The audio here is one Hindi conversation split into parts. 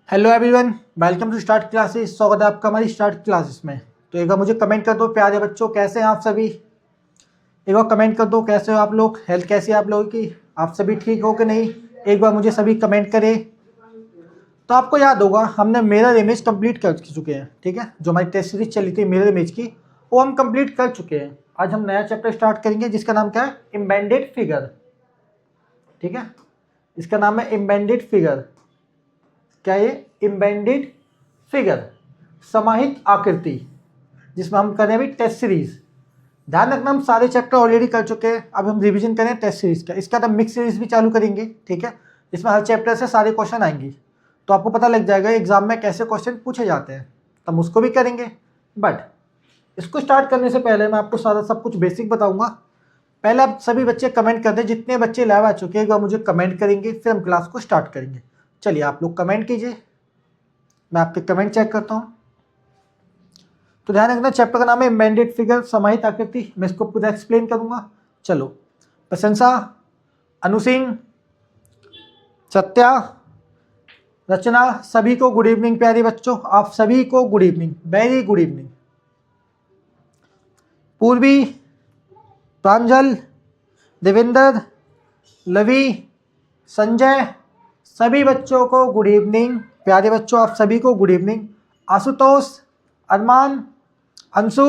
Hello everyone, welcome to start classes. स्वागत है आपका हमारी स्टार्ट क्लासेस में। तो एक बार मुझे कमेंट कर दो प्यारे बच्चों, कैसे हैं आप सभी। एक बार कमेंट कर दो कैसे हो आप लोग, हेल्थ कैसी है आप लोगों की, आप सभी ठीक हो कि नहीं। एक बार मुझे सभी कमेंट करें। तो आपको याद होगा हमने मिरर इमेज कंप्लीट कर चुके हैं, ठीक है। जो हमारी टेस्ट सीरीज चली थी मिरर इमेज की, वो हम कंप्लीट कर चुके हैं। आज हम नया चैप्टर स्टार्ट करेंगे जिसका नाम क्या है, एम्बेडेड फिगर, ठीक है। इसका नाम है एम्बेडेड फिगर। क्या ये एम्बेडेड फिगर, समाहित आकृति, जिसमें हम करें अभी टेस्ट सीरीज। ध्यान रखना हम सारे चैप्टर ऑलरेडी कर चुके हैं, अब हम रिवीजन करें टेस्ट सीरीज का। इसका तो मिक्स सीरीज भी चालू करेंगे, ठीक है। इसमें हर चैप्टर से सारे क्वेश्चन आएंगे, तो आपको पता लग जाएगा एग्जाम में कैसे क्वेश्चन पूछे जाते हैं, तो हम उसको भी करेंगे। बट इसको स्टार्ट करने से पहले मैं आपको सारा सब कुछ बेसिक बताऊंगा। पहले आप सभी बच्चे कमेंट कर दें, जितने बच्चे लाइव आ चुके हैं एक बार मुझे कमेंट करेंगे, फिर हम क्लास को स्टार्ट करेंगे। चलिए आप लोग कमेंट कीजिए, मैं आपके कमेंट चेक करता हूँ। तो ध्यान रखना चैप्टर का नाम है एम्बेडेड फिगर, समाहित आकृति। मैं इसको पूरा एक्सप्लेन करूंगा। चलो, प्रशंसा, अनुसिंह, सत्या, रचना, सभी को गुड इवनिंग प्यारे बच्चों, आप सभी को good evening, very good evening. पूर्वी, प्रांजल, देवेंद्र, लवी, संजय, सभी बच्चों को गुड इवनिंग प्यारे बच्चों, आप सभी को गुड इवनिंग। आशुतोष, अरमान, अंशु,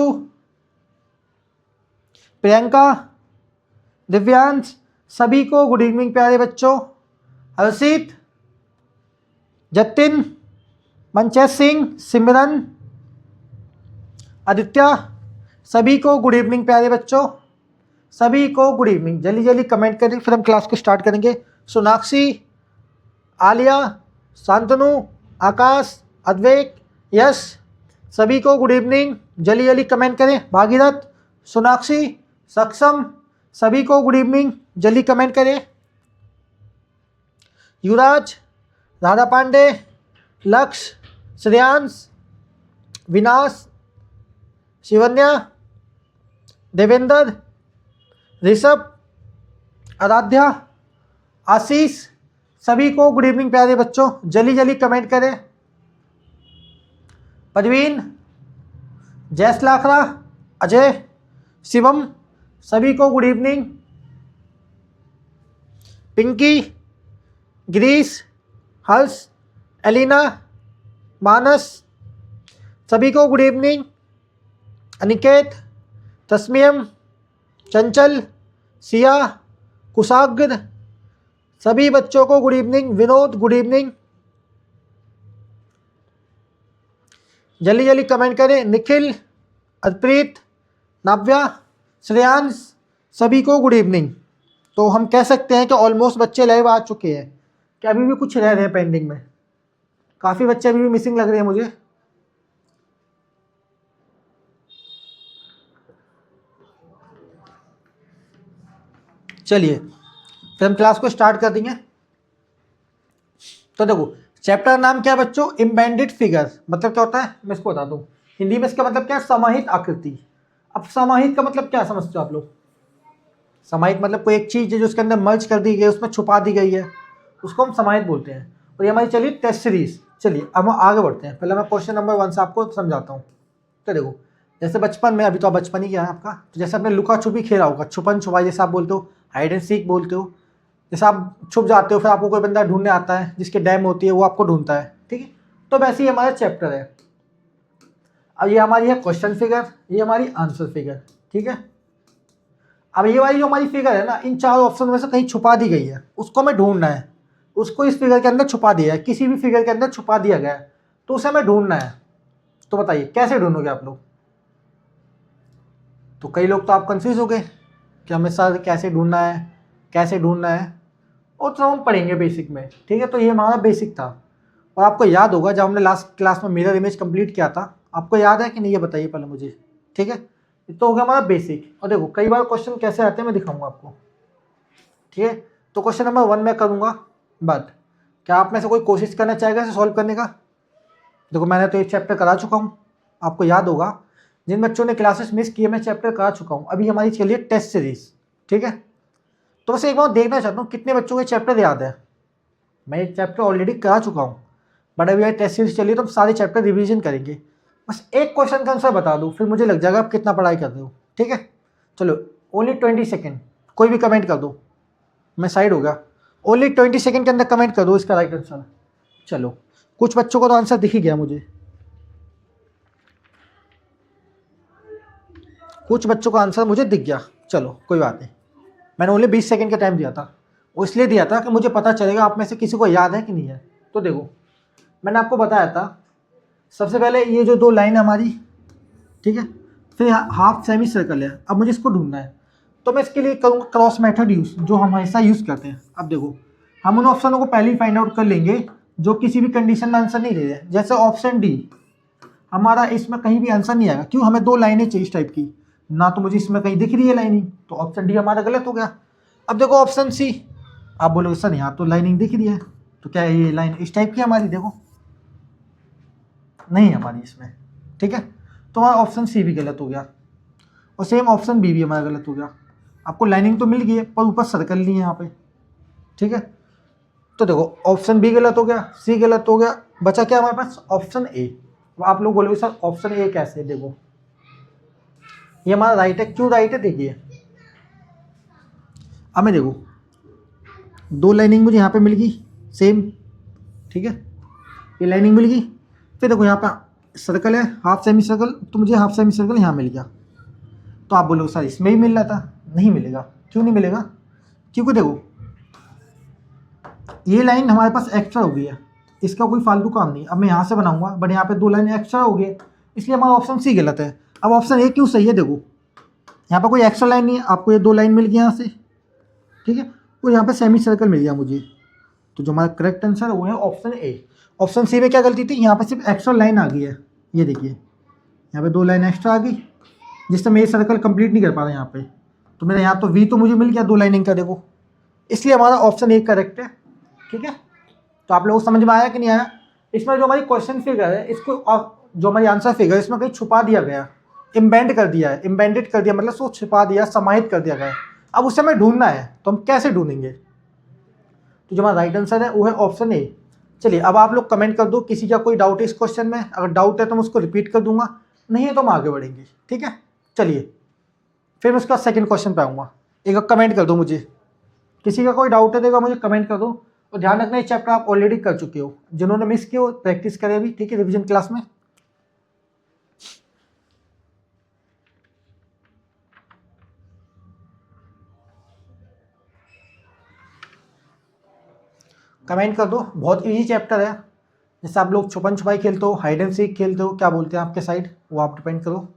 प्रियंका, दिव्यांश, सभी को गुड इवनिंग प्यारे बच्चों। हर्षित, जतिन, मनचेत सिंह, सिमरन, आदित्य, सभी को गुड इवनिंग प्यारे बच्चों, सभी को गुड इवनिंग। जल्दी जल्दी कमेंट करें, फिर हम क्लास को स्टार्ट करेंगे। सोनाक्षी, आलिया, शांतनु, आकाश, अद्वैक, यश, सभी को गुड इवनिंग। जल्दी जल्दी कमेंट करें। भागीरथ, सोनाक्षी, सक्षम, सभी को गुड इवनिंग, जल्दी कमेंट करें। युवराज, राधा पांडे, लक्ष्य, श्रेयांश, विनाश, शिवन्या, देवेंद्र, ऋषभ, आराध्या, आशीष, सभी को गुड इवनिंग प्यारे बच्चों, जल्दी जल्दी कमेंट करें। परवीन, जयस लाखरा, अजय, शिवम, सभी को गुड इवनिंग। पिंकी, गिरीश, हर्ष, एलिना, मानस, सभी को गुड इवनिंग। अनिकेत, तस्मीम, चंचल, सिया, कुशाग्र, सभी बच्चों को good evening. Vinod, good evening, जल्दी जल्दी कमेंट करें। निखिल, अर्प्रीत, नाव्या, श्रेयांश, सभी को गुड इवनिंग। तो हम कह सकते हैं कि ऑलमोस्ट बच्चे लाइव आ चुके हैं, कि अभी भी कुछ रह रहे हैं पेंडिंग में। काफ़ी बच्चे अभी भी मिसिंग लग रहे हैं मुझे। चलिए फिर हम क्लास को स्टार्ट कर देंगे। तो देखो चैप्टर का नाम क्या है बच्चों, एम्बेडेड फिगर। मतलब क्या होता है मैं इसको बता दूं। हिंदी में इसका मतलब क्या है, समाहित आकृति। अब समाहित का मतलब क्या समझते हो आप लोग। समाहित मतलब कोई एक चीज़ है जो उसके अंदर मर्ज कर दी गई है, उसमें छुपा दी गई है, उसको हम समाहित बोलते हैं। और ये हमारी चलिए टेस्ट सीरीज। चलिए अब हम आगे बढ़ते हैं। पहले मैं क्वेश्चन नंबर 1 से आपको समझाता हूँ। तो देखो जैसे बचपन में, अभी तो बचपन ही क्या है आपका, तो जैसे आपने लुका छुपी खेला होगा, छुपन छुपाई जैसे आप बोलते हो, हाइड एंड सीक बोलते हो। जैसे आप छुप जाते हो, फिर आपको कोई बंदा ढूंढने आता है, जिसके डैम होती है वो आपको ढूंढता है, ठीक है। तो वैसे ही हमारा चैप्टर है। अब ये हमारी है क्वेश्चन फिगर, ये हमारी आंसर फिगर, ठीक है। अब ये वाली जो हमारी फिगर है ना, इन 4 ऑप्शन में से कहीं छुपा दी गई है, उसको हमें ढूंढना है। उसको इस फिगर के अंदर छुपा दिया है, किसी भी फिगर के अंदर छुपा दिया गया है, तो उसे हमें ढूंढना है। तो बताइए कैसे ढूंढोगे आप लोग। तो कई लोग तो आप कंफ्यूज हो गए कि हमें सर कैसे ढूंढना है, कैसे ढूंढना है। और तो हम पढ़ेंगे बेसिक में, ठीक है। तो ये हमारा बेसिक था। और आपको याद होगा जब हमने लास्ट क्लास में मिरर इमेज कंप्लीट किया था, आपको याद है कि नहीं ये बताइए पहले मुझे, ठीक है। ये तो हो गया हमारा बेसिक। और देखो कई बार क्वेश्चन कैसे आते हैं मैं दिखाऊंगा आपको, ठीक है। तो क्वेश्चन नंबर 1 मैं करूँगा, बट क्या आप में से कोई कोशिश करना चाहेगा इसे सॉल्व करने का। देखो मैंने तो ये चैप्टर करा चुका हूँ, आपको याद होगा। जिन बच्चों ने क्लासेस मिस किए मैं चैप्टर करा चुका हूँ। अभी हमारी चलिए टेस्ट सीरीज, ठीक है। तो बस एक बार देखना चाहता हूँ कितने बच्चों को चैप्टर याद है। मैं एक चैप्टर ऑलरेडी करा चुका हूँ, बट अभी टेस्ट सीरीज चलिए तो हम सारे चैप्टर रिवीजन करेंगे। बस एक क्वेश्चन का आंसर बता दो, फिर मुझे लग जाएगा आप कितना पढ़ाई कर रहे हो। ठीक है, चलो ओनली 20 सेकेंड, कोई भी कमेंट कर दो, मैं साइड होगा। ओनली 20 सेकेंड के अंदर कमेंट कर दो इसका राइट आंसर। चलो कुछ बच्चों को तो आंसर दिख ही गया मुझे, कुछ बच्चों का आंसर मुझे दिख गया। चलो कोई बात नहीं, मैंने ओनली 20 सेकंड का टाइम दिया था, वो इसलिए दिया था कि मुझे पता चलेगा आप में से किसी को याद है कि नहीं है। तो देखो मैंने आपको बताया था सबसे पहले ये जो दो लाइन है हमारी, ठीक है, फिर हाफ सेमी सर्कल है। अब मुझे इसको ढूंढना है, तो मैं इसके लिए करूँगा क्रॉस मेथड यूज़, जो हम हमेशा यूज़ करते हैं। अब देखो हम उन ऑप्शनों को पहले ही फाइंड आउट कर लेंगे जो किसी भी कंडीशन में आंसर नहीं दे रहे। जैसे ऑप्शन डी, हमारा इसमें कहीं भी आंसर नहीं आएगा, क्यों, हमें दो लाइनें चाहिए इस टाइप की, ना तो मुझे इसमें कहीं दिख रही है लाइनिंग, तो ऑप्शन डी हमारा गलत हो गया। अब देखो ऑप्शन सी, आप बोलोगे सर यहाँ तो लाइनिंग दिख रही है, तो क्या ये लाइन इस टाइप की हमारी, देखो नहीं है हमारी इसमें, ठीक है, तो हमारा ऑप्शन सी भी गलत हो गया, और सेम ऑप्शन बी भी हमारा गलत हो गया। आपको लाइनिंग तो मिल गई है पर ऊपर सर्कल नहीं है यहाँ पे, ठीक है, तो देखो ऑप्शन बी गलत हो गया, सी गलत हो गया, बचा क्या हमारे पास, ऑप्शन ए। आप लोग बोलोगे सर ऑप्शन ए कैसे, देखो ये हमारा राइट है, क्यों राइट है, देखिए अब मैं देखो दो लाइनिंग मुझे यहाँ पे मिल गई सेम, ठीक है, ये लाइनिंग मिल गई, फिर देखो यहाँ पे सर्कल है हाफ सेमी सर्कल, तो मुझे हाफ सेमी सर्कल यहाँ मिल गया। तो आप बोलोगे सर इसमें ही मिल रहा था, नहीं मिलेगा, क्यों नहीं मिलेगा, क्योंकि देखो ये लाइन हमारे पास एक्स्ट्रा हो गई है, इसका कोई फालतू काम नहीं। अब मैं यहाँ से बनाऊंगा बट यहाँ पे दो लाइन एक्स्ट्रा हो गई, इसलिए हमारा ऑप्शन सी गलत है। अब ऑप्शन ए क्यों सही है, देखो यहाँ पे कोई एक्स्ट्रा लाइन नहीं है, आपको ये दो लाइन मिल गई यहाँ से, ठीक है, और यहाँ पे सेमी सर्कल मिल गया मुझे, तो जो हमारा करेक्ट आंसर है वो है ऑप्शन ए। ऑप्शन सी में क्या गलती थी, यहाँ पे सिर्फ एक्स्ट्रा लाइन आ गई है, ये देखिए यहाँ पे दो लाइन एक्स्ट्रा आ गई, जिससे मैं ये सर्कल कंप्लीट नहीं कर पा रहा यहाँ पे, तो मेरा यहाँ तो वी तो मुझे मिल गया दो लाइनिंग का, देखो इसलिए हमारा ऑप्शन ए करेक्ट है। ठीक है, तो आप लोगों को समझ में आया कि नहीं आया। इसमें जो हमारी क्वेश्चन फिगर है, इसको जो हमारी आंसर फिगर इसमें कहीं छुपा दिया गया, इम्बेंड कर दिया है, इम्बेंडेड कर दिया मतलब उसको छुपा दिया, समाहित कर दिया गया है। अब उसे हमें ढूंढना है, तो हम कैसे ढूंढेंगे, तो जो हमारा राइट आंसर है वो है ऑप्शन ए। चलिए अब आप लोग कमेंट कर दो किसी का कोई डाउट है इस क्वेश्चन में, अगर डाउट है तो मैं उसको रिपीट कर दूंगा, नहीं है तो हम आगे बढ़ेंगे। ठीक है, चलिए फिर मैं उसका सेकंड क्वेश्चन पे आऊँगा। एक कमेंट कर दो मुझे, किसी का कोई डाउट है देगा मुझे कमेंट कर दो। और ध्यान रखना ये चैप्टर आप ऑलरेडी कर चुके हो, जिन्होंने मिस किया वो प्रैक्टिस करें अभी, ठीक है, रिवीजन क्लास में। कमेंट कर दो, बहुत इजी चैप्टर है, जैसे आप लोग छुपन छुपाई खेलते हो, हाइड एंड सीक खेलते हो, क्या बोलते हैं आपके साइड, वो आप डिपेंड करो,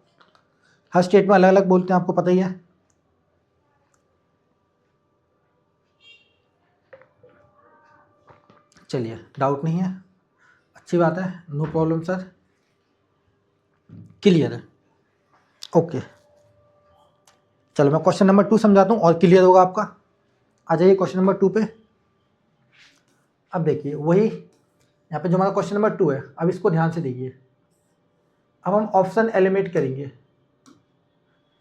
हर स्टेट में अलग अलग बोलते हैं, आपको पता ही है। चलिए डाउट नहीं है, अच्छी बात है, नो प्रॉब्लम सर, क्लियर है, ओके। चलो मैं क्वेश्चन नंबर 2 समझाता हूँ और क्लियर होगा आपका। आ जाइए क्वेश्चन नंबर 2 पे। अब देखिए वही यहाँ पे जो हमारा क्वेश्चन नंबर 2 है, अब इसको ध्यान से देखिए। अब हम ऑप्शन एलिमिनेट करेंगे,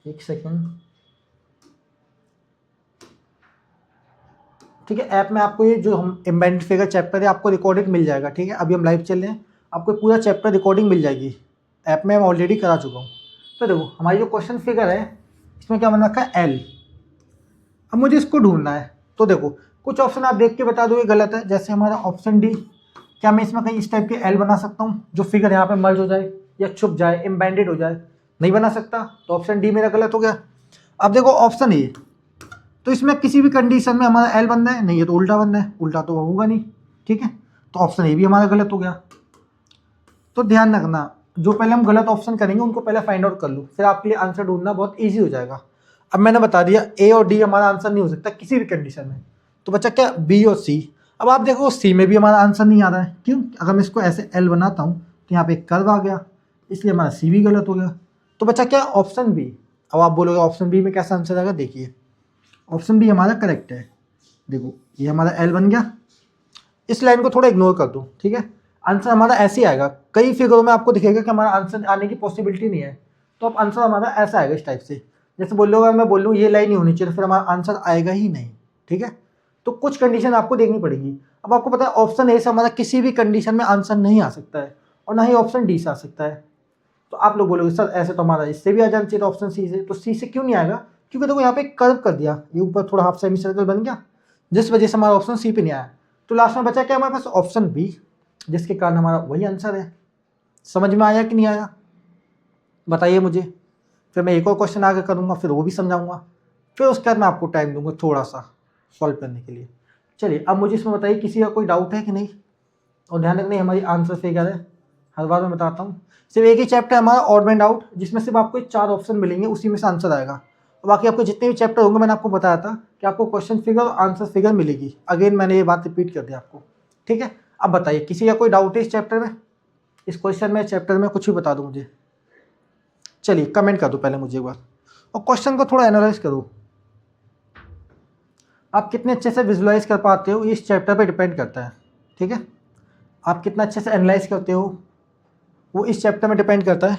एक सेकंड, ठीक है। ऐप में आपको ये जो हम एम्बेडेड फिगर चैप्टर है आपको रिकॉर्डिंग मिल जाएगा, ठीक है। अभी हम लाइव चल रहे हैं, आपको पूरा चैप्टर रिकॉर्डिंग मिल जाएगी, ऐप में हम ऑलरेडी करा चुका हूँ। तो देखो हमारी जो क्वेश्चन फिगर है इसमें क्या बन रखा है, एल। अब मुझे इसको ढूंढना है, तो देखो कुछ ऑप्शन आप देख के बता दो ये गलत है, जैसे हमारा ऑप्शन डी, क्या मैं इसमें कहीं इस टाइप के एल बना सकता हूँ जो फिगर यहाँ पे मर्ज हो जाए या छुप जाए, एम्बेडेड हो जाए, नहीं बना सकता, तो ऑप्शन डी मेरा गलत हो गया। अब देखो ऑप्शन ए, तो इसमें किसी भी कंडीशन में हमारा एल बनना है, नहीं है तो उल्टा बनना है, उल्टा तो होगा नहीं, ठीक है, तो ऑप्शन ए भी हमारा गलत हो गया। तो ध्यान रखना जो पहले हम गलत ऑप्शन करेंगे उनको पहले फाइंड आउट कर लो, फिर आपके लिए आंसर ढूंढना बहुत ईजी हो जाएगा। अब मैंने बता दिया ए और डी हमारा आंसर नहीं हो सकता किसी भी कंडीशन में, तो बच्चा क्या बी और सी। अब आप देखो सी में भी हमारा आंसर नहीं आ रहा है, क्यों, अगर मैं इसको ऐसे एल बनाता हूँ तो यहाँ पे एक कर्व आ गया, इसलिए हमारा सी भी गलत हो गया। तो बच्चा क्या ऑप्शन बी। अब आप बोलोगे ऑप्शन बी में कैसा आंसर आएगा, देखिए ऑप्शन बी हमारा करेक्ट है। देखो ये हमारा एल बन गया, इस लाइन को थोड़ा इग्नोर कर दो, ठीक है, आंसर हमारा ऐसे ही आएगा। कई फिगरों में आपको दिखेगा कि हमारा आंसर आने की पॉसिबिलिटी नहीं है, तो अब आंसर हमारा ऐसा आएगा इस टाइप से। जैसे बोलोगे मैं बोलूँ ये लाइन नहीं होनी चाहिए, तो फिर हमारा आंसर आएगा ही नहीं, ठीक है। तो कुछ कंडीशन आपको देखनी पड़ेगी। अब आपको पता है ऑप्शन ए से हमारा किसी भी कंडीशन में आंसर नहीं आ सकता है और ना ही ऑप्शन डी से आ सकता है। तो आप लोग बोलोगे सर ऐसे तो हमारा इससे भी आ जाना चाहिए ऑप्शन सी से, तो सी से क्यों नहीं आएगा? क्योंकि देखो यहाँ पे कर्व कर दिया, ये ऊपर थोड़ा हाफ सेमी सर्कल बन गया, जिस वजह से हमारा ऑप्शन सी पे नहीं आया। तो लास्ट में बचा क्या हमारे पास? ऑप्शन बी, जिसके कारण हमारा वही आंसर है। समझ में आया कि नहीं आया बताइए मुझे। फिर मैं एक और क्वेश्चन आगे करूँगा, फिर वो भी समझाऊंगा, फिर उसके बाद मैं आपको टाइम दूंगा थोड़ा सा सॉल्व करने के लिए। चलिए अब मुझे इसमें बताइए किसी का कोई डाउट है कि नहीं। और ध्यान रखना हमारी आंसर फिगर है, हर बार मैं बताता हूँ। सिर्फ एक ही चैप्टर हमारा ऑड एंड आउट, जिसमें सिर्फ आपको 4 ऑप्शन मिलेंगे, उसी में से आंसर आएगा। और बाकी आपको जितने भी चैप्टर होंगे मैंने आपको बताया था कि आपको क्वेश्चन फिगर और आंसर फिगर मिलेगी। अगेन मैंने ये बात रिपीट कर दिया आपको, ठीक है। अब बताइए किसी का कोई डाउट है इस चैप्टर में, इस क्वेश्चन में, चैप्टर में, कुछ भी बता दो मुझे। चलिए कमेंट कर दो पहले मुझे एक बार, और क्वेश्चन को थोड़ा एनालाइज करो। आप कितने अच्छे से विजुलाइज कर पाते हो इस चैप्टर पे डिपेंड करता है, ठीक है। आप कितना अच्छे से एनालाइज करते हो वो इस चैप्टर में डिपेंड करता है,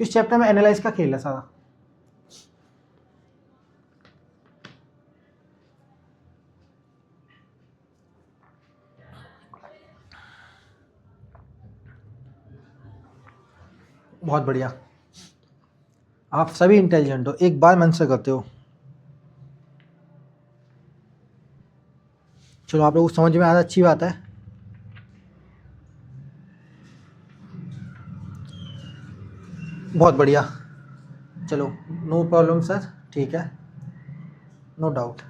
कि इस चैप्टर में एनालाइज का खेल है सारा। बहुत बढ़िया, आप सभी इंटेलिजेंट हो, एक बार में आंसर करते हो। चलो आप लोगों को समझ में आ रहा, अच्छी बात है। बहुत बढ़िया, चलो नो प्रॉब्लम सर, ठीक है, नो डाउट।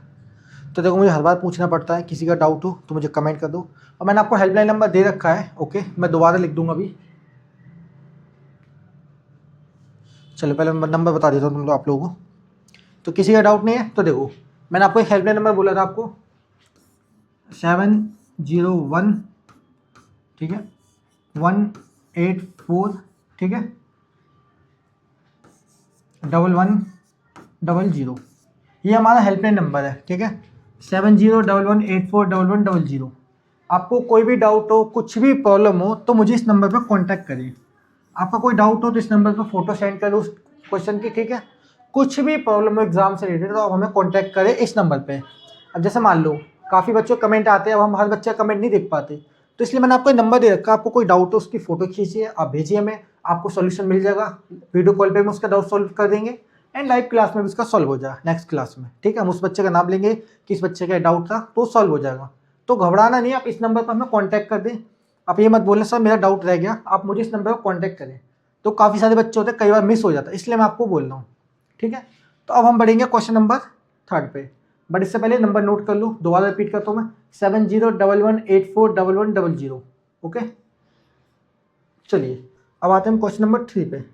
तो देखो मुझे हर बार पूछना पड़ता है, किसी का डाउट हो तो मुझे कमेंट कर दो। और मैंने आपको हेल्पलाइन नंबर दे रखा है, ओके, मैं दोबारा लिख दूंगा अभी। चलो पहले नंबर बता देता हूँ तुम लोग आप लोगों को। तो किसी का डाउट नहीं है तो देखो, मैंने आपको एक हेल्पलाइन नंबर बोला था आपको 701, ठीक है, 184, ठीक है, 1100, ये हमारा हेल्पलाइन नंबर है, ठीक है। 7011841100। आपको कोई भी डाउट हो, कुछ भी प्रॉब्लम हो तो मुझे इस नंबर पर कांटेक्ट करिए। आपका कोई डाउट हो तो इस नंबर पर फोटो सेंड करो उस क्वेश्चन की, ठीक है। कुछ भी प्रॉब्लम हो एग्जाम से रिलेटेड तो आप हमें कांटेक्ट करें इस नंबर पे। अब जैसे मान लो काफ़ी बच्चों कमेंट आते हैं, अब हम हर बच्चे का कमेंट नहीं देख पाते, तो इसलिए मैंने आपको नंबर दे रखा है। आपको कोई डाउट हो उसकी फ़ोटो खींचिए, आप भेजिए हमें, आपको सोल्यूशन मिल जाएगा। वीडियो कॉल पे हम उसका डाउट सॉल्व कर देंगे एंड लाइव क्लास में भी उसका सॉल्व हो जाएगा नेक्स्ट क्लास में, ठीक है। हम उस बच्चे का नाम लेंगे, किस बच्चे का डाउट था, तो सॉल्व हो जाएगा। तो घबराना नहीं, आप इस नंबर पर हमें कॉन्टैक्ट कर दें। आप ये मत बोलें सर मेरा डाउट रह गया, आप मुझे इस नंबर पर कॉन्टैक्ट करें। तो काफ़ी सारे बच्चे होते हैं, कई बार मिस हो जाता है, इसलिए मैं आपको बोल रहा हूँ, ठीक है। तो अब हम बढ़ेंगे क्वेश्चन नंबर 3 पे, बट इससे पहले नंबर नोट कर लो, दोबारा रिपीट करता हूँ मैं, 7011841100, ओके। चलिए अब आते हैं क्वेश्चन नंबर 3 पे।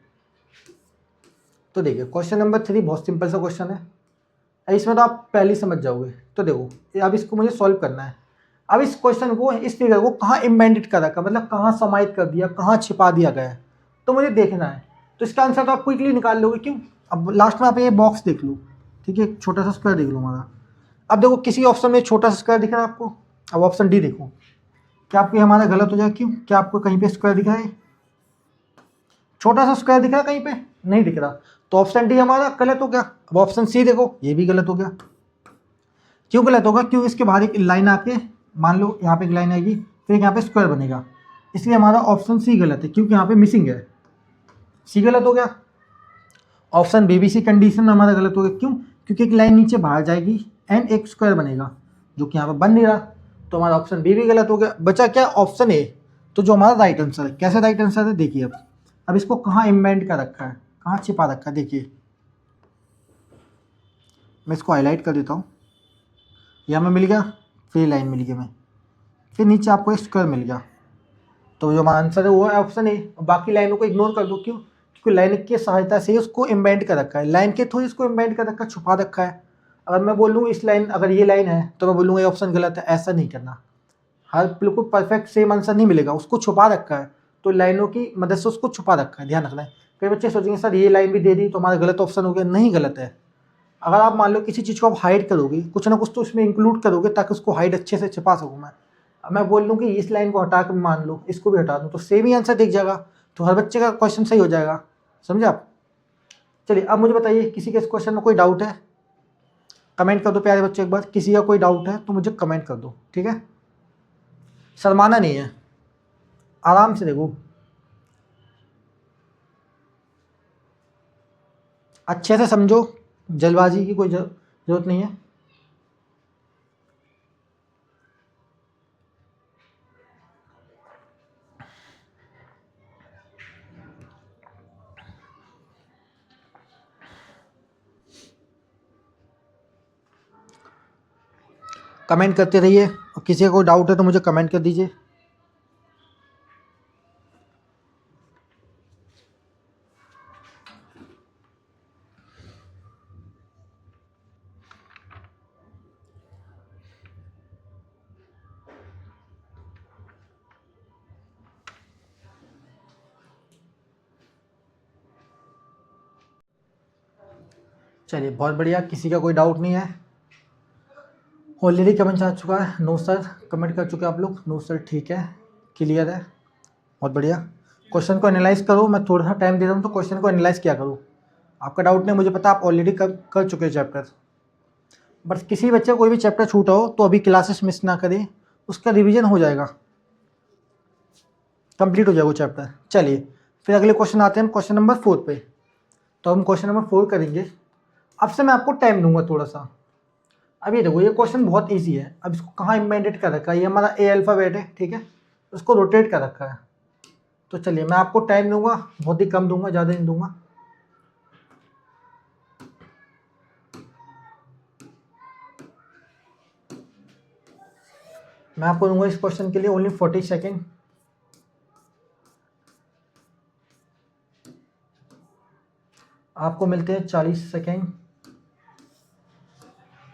तो देखिए क्वेश्चन नंबर 3 बहुत सिंपल सा क्वेश्चन है, इसमें तो आप पहले ही समझ जाओगे। तो देखो अब इसको मुझे सॉल्व करना है। अब इस क्वेश्चन को, इस फिगर को कहाँ इम्बेडेड कर रखा, मतलब कहाँ समाहित कर दिया, कहाँ छिपा दिया गया है, तो मुझे देखना है। तो इसका आंसर तो आप क्विकली निकाल लोगे, क्यों। अब लास्ट में आप ये बॉक्स देख लो, ठीक है, एक छोटा सा स्क्वायर देख लो हमारा। अब देखो किसी ऑप्शन में छोटा सा स्क्वायर दिख रहा है आपको, अब ऑप्शन डी देखो, क्या आपको हमारा गलत हो जाए, क्यों, क्या आपको कहीं पे स्क्वायर दिख रहा है, छोटा सा स्क्वायर दिख रहा है कहीं पे, नहीं दिख रहा, तो ऑप्शन डी हमारा गलत हो गया। अब ऑप्शन सी देखो, ये भी गलत हो गया। क्यों गलत होगा, क्यों, इसके बाहर एक लाइन आके, मान लो यहाँ पे एक लाइन आएगी, फिर यहाँ पे स्क्वायर बनेगा, इसलिए हमारा ऑप्शन सी गलत है, क्योंकि यहाँ पे मिसिंग है, सी गलत हो गया। ऑप्शन बी भी सी कंडीशन में हमारा गलत हो गया, क्यों, क्योंकि एक लाइन नीचे बाहर जाएगी एंड एक स्क्वायर बनेगा, जो कि यहाँ पे बन नहीं रहा, तो हमारा ऑप्शन बी भी गलत हो गया। बचा क्या, ऑप्शन ए, तो जो हमारा राइट आंसर है। कैसे राइट आंसर है, देखिए अब इसको कहाँ इम्बेड कर रखा है, कहाँ छिपा रखा है, देखिए मैं इसको हाईलाइट कर देता हूँ। यहाँ में मिल गया, फिर लाइन मिल गई, मैं फिर नीचे आपको एक स्क्वायर मिल गया, तो जो हमारा आंसर है वो है ऑप्शन ए। बाकी लाइनों को इग्नोर कर दो, क्यों, क्योंकि लाइन की सहायता से ही उसको इम्बेड कर रखा है, लाइन के थ्रू इसको इम्बेड कर रखा है, छुपा रखा है। अगर मैं बोलूँ इस लाइन, अगर ये लाइन है तो मैं बोलूँगा ये ऑप्शन गलत है, ऐसा नहीं करना। हर बिल्कुल परफेक्ट सेम आंसर नहीं मिलेगा, उसको छुपा रखा है, तो लाइनों की मदद से उसको छुपा रखा है, ध्यान रखना है। कई बच्चे सोचेंगे सर ये लाइन भी दे दी तो हमारा गलत ऑप्शन हो गया, नहीं गलत है। अगर आप मान लो किसी चीज़ को आप हाइड करोगे, कुछ ना कुछ तो उसमें इंक्लूड करोगे ताकि उसको हाइड अच्छे से छिपा सकूँ मैं। अब मैं बोल लूँ कि इस लाइन को हटा कर मान लो इसको भी हटा दूँ, तो सेम ही आंसर दिख जाएगा, तो हर बच्चे का क्वेश्चन सही हो जाएगा, समझे आप। चलिए अब मुझे बताइए किसी के इस क्वेश्चन में कोई डाउट है, कमेंट कर दो प्यारे बच्चों एक बार, किसी का कोई डाउट है तो मुझे कमेंट कर दो, ठीक है। शर्माना नहीं है, आराम से देखो, अच्छे से समझो, जल्दबाजी की कोई जरूरत नहीं है। कमेंट करते रहिए, और किसी का कोई डाउट है तो मुझे कमेंट कर दीजिए। चलिए बहुत बढ़िया, किसी का कोई डाउट नहीं है। ऑलरेडी कमेंट आ चुका है, नो सर कमेंट कर चुके आप लोग, नो सर ठीक है, क्लियर है, बहुत बढ़िया। क्वेश्चन को एनालाइज करो, मैं थोड़ा सा टाइम दे रहा हूँ तो क्वेश्चन को एनालाइज किया करो। आपका डाउट नहीं, मुझे पता आप ऑलरेडी कर चुके हैं चैप्टर, बट किसी बच्चे को कोई भी चैप्टर छूटा हो तो अभी क्लासेस मिस ना करें, उसका रिवीजन हो जाएगा, कंप्लीट हो जाएगा वो चैप्टर। चलिए फिर अगले क्वेश्चन आते हैं, हम क्वेश्चन नंबर 4 पे। तो हम क्वेश्चन नंबर 4 करेंगे। अब से मैं आपको टाइम दूंगा थोड़ा सा। अब ये देखो, ये क्वेश्चन बहुत इजी है। अब इसको कहाँ इम्बेडेड कर रखा है, ये हमारा ए अल्फ़ाबेट है, ठीक है, उसको रोटेट कर रखा है। तो चलिए मैं आपको टाइम दूंगा, बहुत ही कम दूंगा, ज़्यादा नहीं दूंगा। मैं आपको दूंगा इस क्वेश्चन के लिए ओनली 40 सेकेंड। आपको मिलते हैं 40 सेकेंड।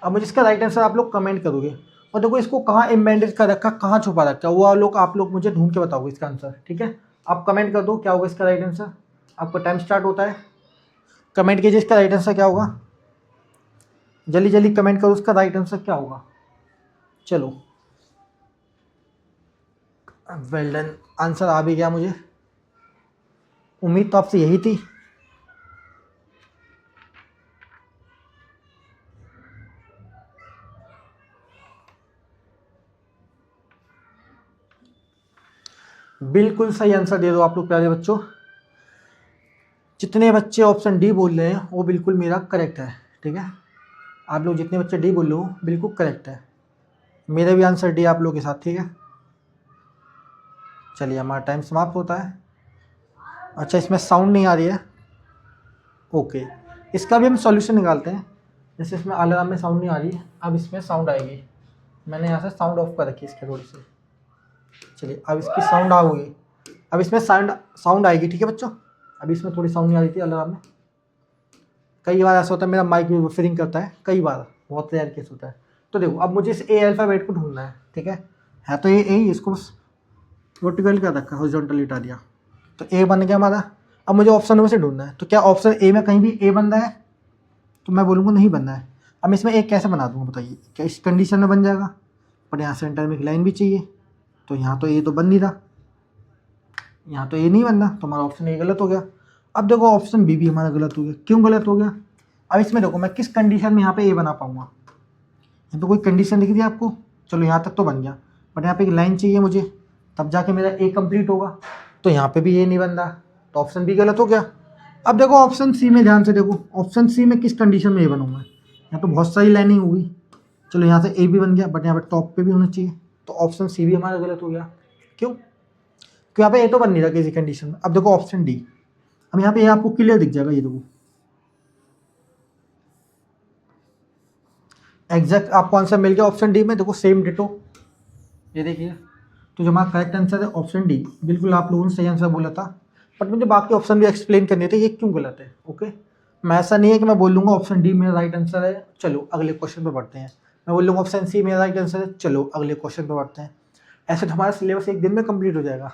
अब मुझे इसका राइट आंसर आप लोग कमेंट करोगे, और देखो इसको कहाँ एम्बेडेड कर रखा, कहाँ छुपा रखा, वो आप लोग मुझे ढूंढ के बताओगे इसका आंसर, ठीक है। आप कमेंट कर दो क्या होगा इसका राइट आंसर। आपका टाइम स्टार्ट होता है, कमेंट कीजिए इसका राइट आंसर क्या होगा, जल्दी जल्दी कमेंट करो इसका राइट आंसर क्या होगा। चलो वेल डन, आंसर आ भी गया मुझे, उम्मीद तो आपसे यही थी। बिल्कुल सही आंसर दे दो आप लोग प्यारे बच्चों। जितने बच्चे ऑप्शन डी बोल रहे हैं वो बिल्कुल मेरा करेक्ट है, ठीक है। आप लोग जितने बच्चे डी बोल रहे हो बिल्कुल करेक्ट है, मेरा भी आंसर डी आप लोगों के साथ, ठीक है। चलिए हमारा टाइम समाप्त होता है। अच्छा इसमें साउंड नहीं आ रही है, ओके, इसका भी हम सॉल्यूशन निकालते हैं। जैसे इसमें अलार्म में साउंड नहीं आ रही है, अब इसमें साउंड आएगी। मैंने यहाँ से साउंड ऑफ कर रखी है इसके थोड़ी सी। चलिए अब इसकी साउंड आ गई, अब इसमें साउंड आएगी, ठीक है बच्चों। अभी इसमें थोड़ी साउंड नहीं आ रही थी अलार्म में। कई बार ऐसा होता है मेरा माइक भी बफरिंग करता है, कई बार, बहुत रेयर केस होता है। तो देखो अब मुझे इस ए अल्फ़ाबेट को ढूंढना है, ठीक है तो ये इसको बस वर्टिकल कर रखा है, हॉरिजॉन्टल लिटा दिया, तो ए बन गया हमारा। अब मुझे ऑप्शन में से ढूंढना है, तो क्या ऑप्शन ए में कहीं भी ए बन रहा है, तो मैं बोलूँगा नहीं बनना है। अब इसमें एक कैसे बना दूँगा बताइए, क्या इस कंडीशन में बन जाएगा, पर यहाँ सेंटर में एक लाइन भी चाहिए, तो यहाँ तो ये तो बन नहीं रहा, यहाँ तो ये नहीं बनना, तो हमारा ऑप्शन ए गलत हो गया। अब देखो ऑप्शन बी भी हमारा गलत हो गया, क्यों गलत हो गया। अब इसमें देखो मैं किस कंडीशन में यहाँ पे ए बना पाऊँगा, यहाँ पे कोई कंडीशन दिख रही है आपको, चलो यहाँ तक तो बन गया, बट यहाँ पे एक लाइन चाहिए मुझे, तब जाके मेरा ए कंप्लीट होगा, तो यहाँ पे भी ए नहीं बन रहा, तो ऑप्शन बी गलत हो गया। अब देखो ऑप्शन सी में ध्यान से देखो, ऑप्शन सी में किस कंडीशन में ए बनूंगा, यहाँ तो बहुत सारी लाइनिंग होगी, चलो यहाँ से ए भी बन गया, बट यहाँ पे टॉप पे भी होना चाहिए, तो ऑप्शन सी भी हमारा गलत हो गया। क्यों, क्योंकि यहाँ पे ए तो बन नहीं रहा किसी कंडीशन में। अब देखो ऑप्शन डी, अब यहाँ पे ए आपको क्लियर दिख जाएगा, ये देखो एग्जैक्ट आपको आंसर मिल गया ऑप्शन डी में, देखो सेम डिटो, ये देखिए। तो जो हमारा करेक्ट आंसर है ऑप्शन डी, बिल्कुल आप लोगों ने सही आंसर बोला था, बट मुझे बाकी ऑप्शन भी एक्सप्लेन करने थे ये क्यों गलत है, ओके। मैं ऐसा नहीं है कि मैं बोल लूँगा ऑप्शन डी मेरा राइट आंसर है, चलो अगले क्वेश्चन पर बढ़ते हैं, मैं बोल लूँगा ऑप्शन सी मेरा राइट आंसर है, चलो अगले क्वेश्चन पर बढ़ते हैं। ऐसे तो हमारा सिलेबस एक दिन में कंप्लीट हो जाएगा,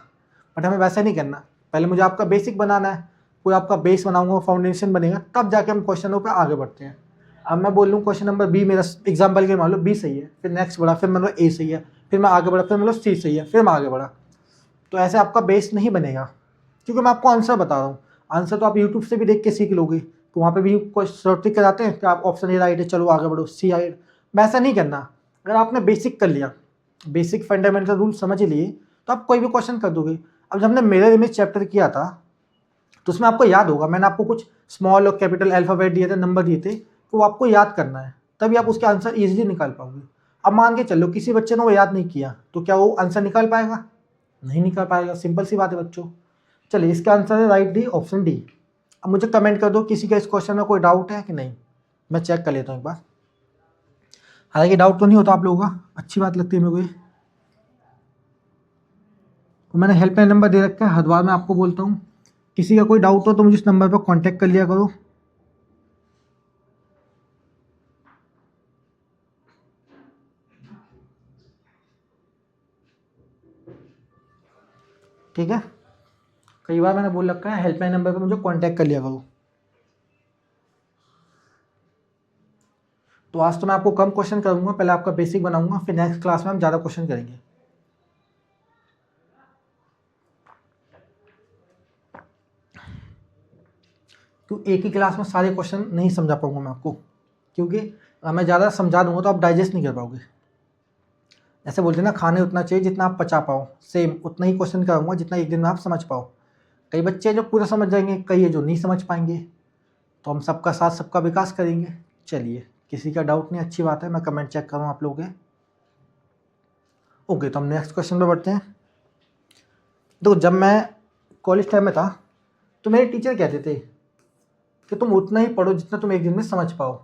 बट हमें वैसा नहीं करना। पहले मुझे आपका बेसिक बनाना है, पूरा आपका बेस बनाऊंगा, फाउंडेशन बनेगा, तब जाके हम क्वेश्चनों पर आगे बढ़ते हैं। अब मैं बोल लूँ क्वेश्चन नंबर बी मेरा एग्जाम्पल के मान लो बी सही है, फिर नेक्स्ट बढ़ा, फिर मतलब ए सही है, फिर मैं आगे बढ़ा, फिर मतलब सी सही है, फिर मैं आगे बढ़ा, तो ऐसे आपका बेस नहीं बनेगा, क्योंकि मैं आपको आंसर बता रहा हूँ। आंसर तो आप यूट्यूब से भी देख के सीख लोगे, तो वहाँ पे भी कोई शॉर्टी कराते हैं कि आप ऑप्शन ए राइट है, चलो आगे बढ़ो, सी राइट। वैसा नहीं करना। अगर आपने बेसिक कर लिया, बेसिक फंडामेंटल रूल समझ लिए, तो आप कोई भी क्वेश्चन कर दोगे। अब जब हमने मिरर इमेज चैप्टर किया था, तो उसमें आपको याद होगा मैंने आपको कुछ स्मॉल और कैपिटल अल्फ़ाबेट दिए थे, नंबर दिए थे, तो वो आपको याद करना है, तभी आप उसके आंसर ईजिली निकाल पाओगे। अब मान के चलो किसी बच्चे ने वो याद नहीं किया, तो क्या वो आंसर निकाल पाएगा? नहीं निकाल पाएगा। सिंपल सी बात है बच्चों। चलिए, इसका आंसर है राइट डी, ऑप्शन डी। अब मुझे कमेंट कर दो किसी का इस क्वेश्चन में कोई डाउट है कि नहीं, मैं चेक कर लेता हूँ एक बार। हालांकि डाउट तो नहीं होता आप लोगों का, अच्छी बात लगती है मेरे को ये। तो मैंने हेल्पलाइन नंबर दे रखा है, हर बार मैं आपको बोलता हूँ, किसी का कोई डाउट हो तो मुझे इस नंबर पर कांटेक्ट कर लिया करो। ठीक है, कई बार मैंने बोल रखा है हेल्पलाइन नंबर पर मुझे कांटेक्ट कर लिया करो। तो आज तो मैं आपको कम क्वेश्चन करूंगा, पहले आपका बेसिक बनाऊंगा, फिर नेक्स्ट क्लास में हम ज़्यादा क्वेश्चन करेंगे। तो एक ही क्लास में सारे क्वेश्चन नहीं समझा पाऊंगा मैं आपको, क्योंकि मैं ज़्यादा समझा दूंगा तो आप डाइजेस्ट नहीं कर पाओगे। ऐसे बोलते हैं ना, खाने उतना चाहिए जितना आप पचा पाओ, सेम उतना ही क्वेश्चन कराऊंगा जितना एक दिन में आप समझ पाओ। कई बच्चे हैं जो पूरा समझ जाएंगे, कई है जो नहीं समझ पाएंगे, तो हम सबका साथ सबका विकास करेंगे। चलिए, किसी का डाउट नहीं, अच्छी बात है, मैं कमेंट चेक करूँ आप लोगों के। ओके, तो हम नेक्स्ट क्वेश्चन पे बढ़ते हैं। तो जब मैं कॉलेज टाइम में था, तो मेरे टीचर कहते थे कि तुम उतना ही पढ़ो जितना तुम एक दिन में समझ पाओ।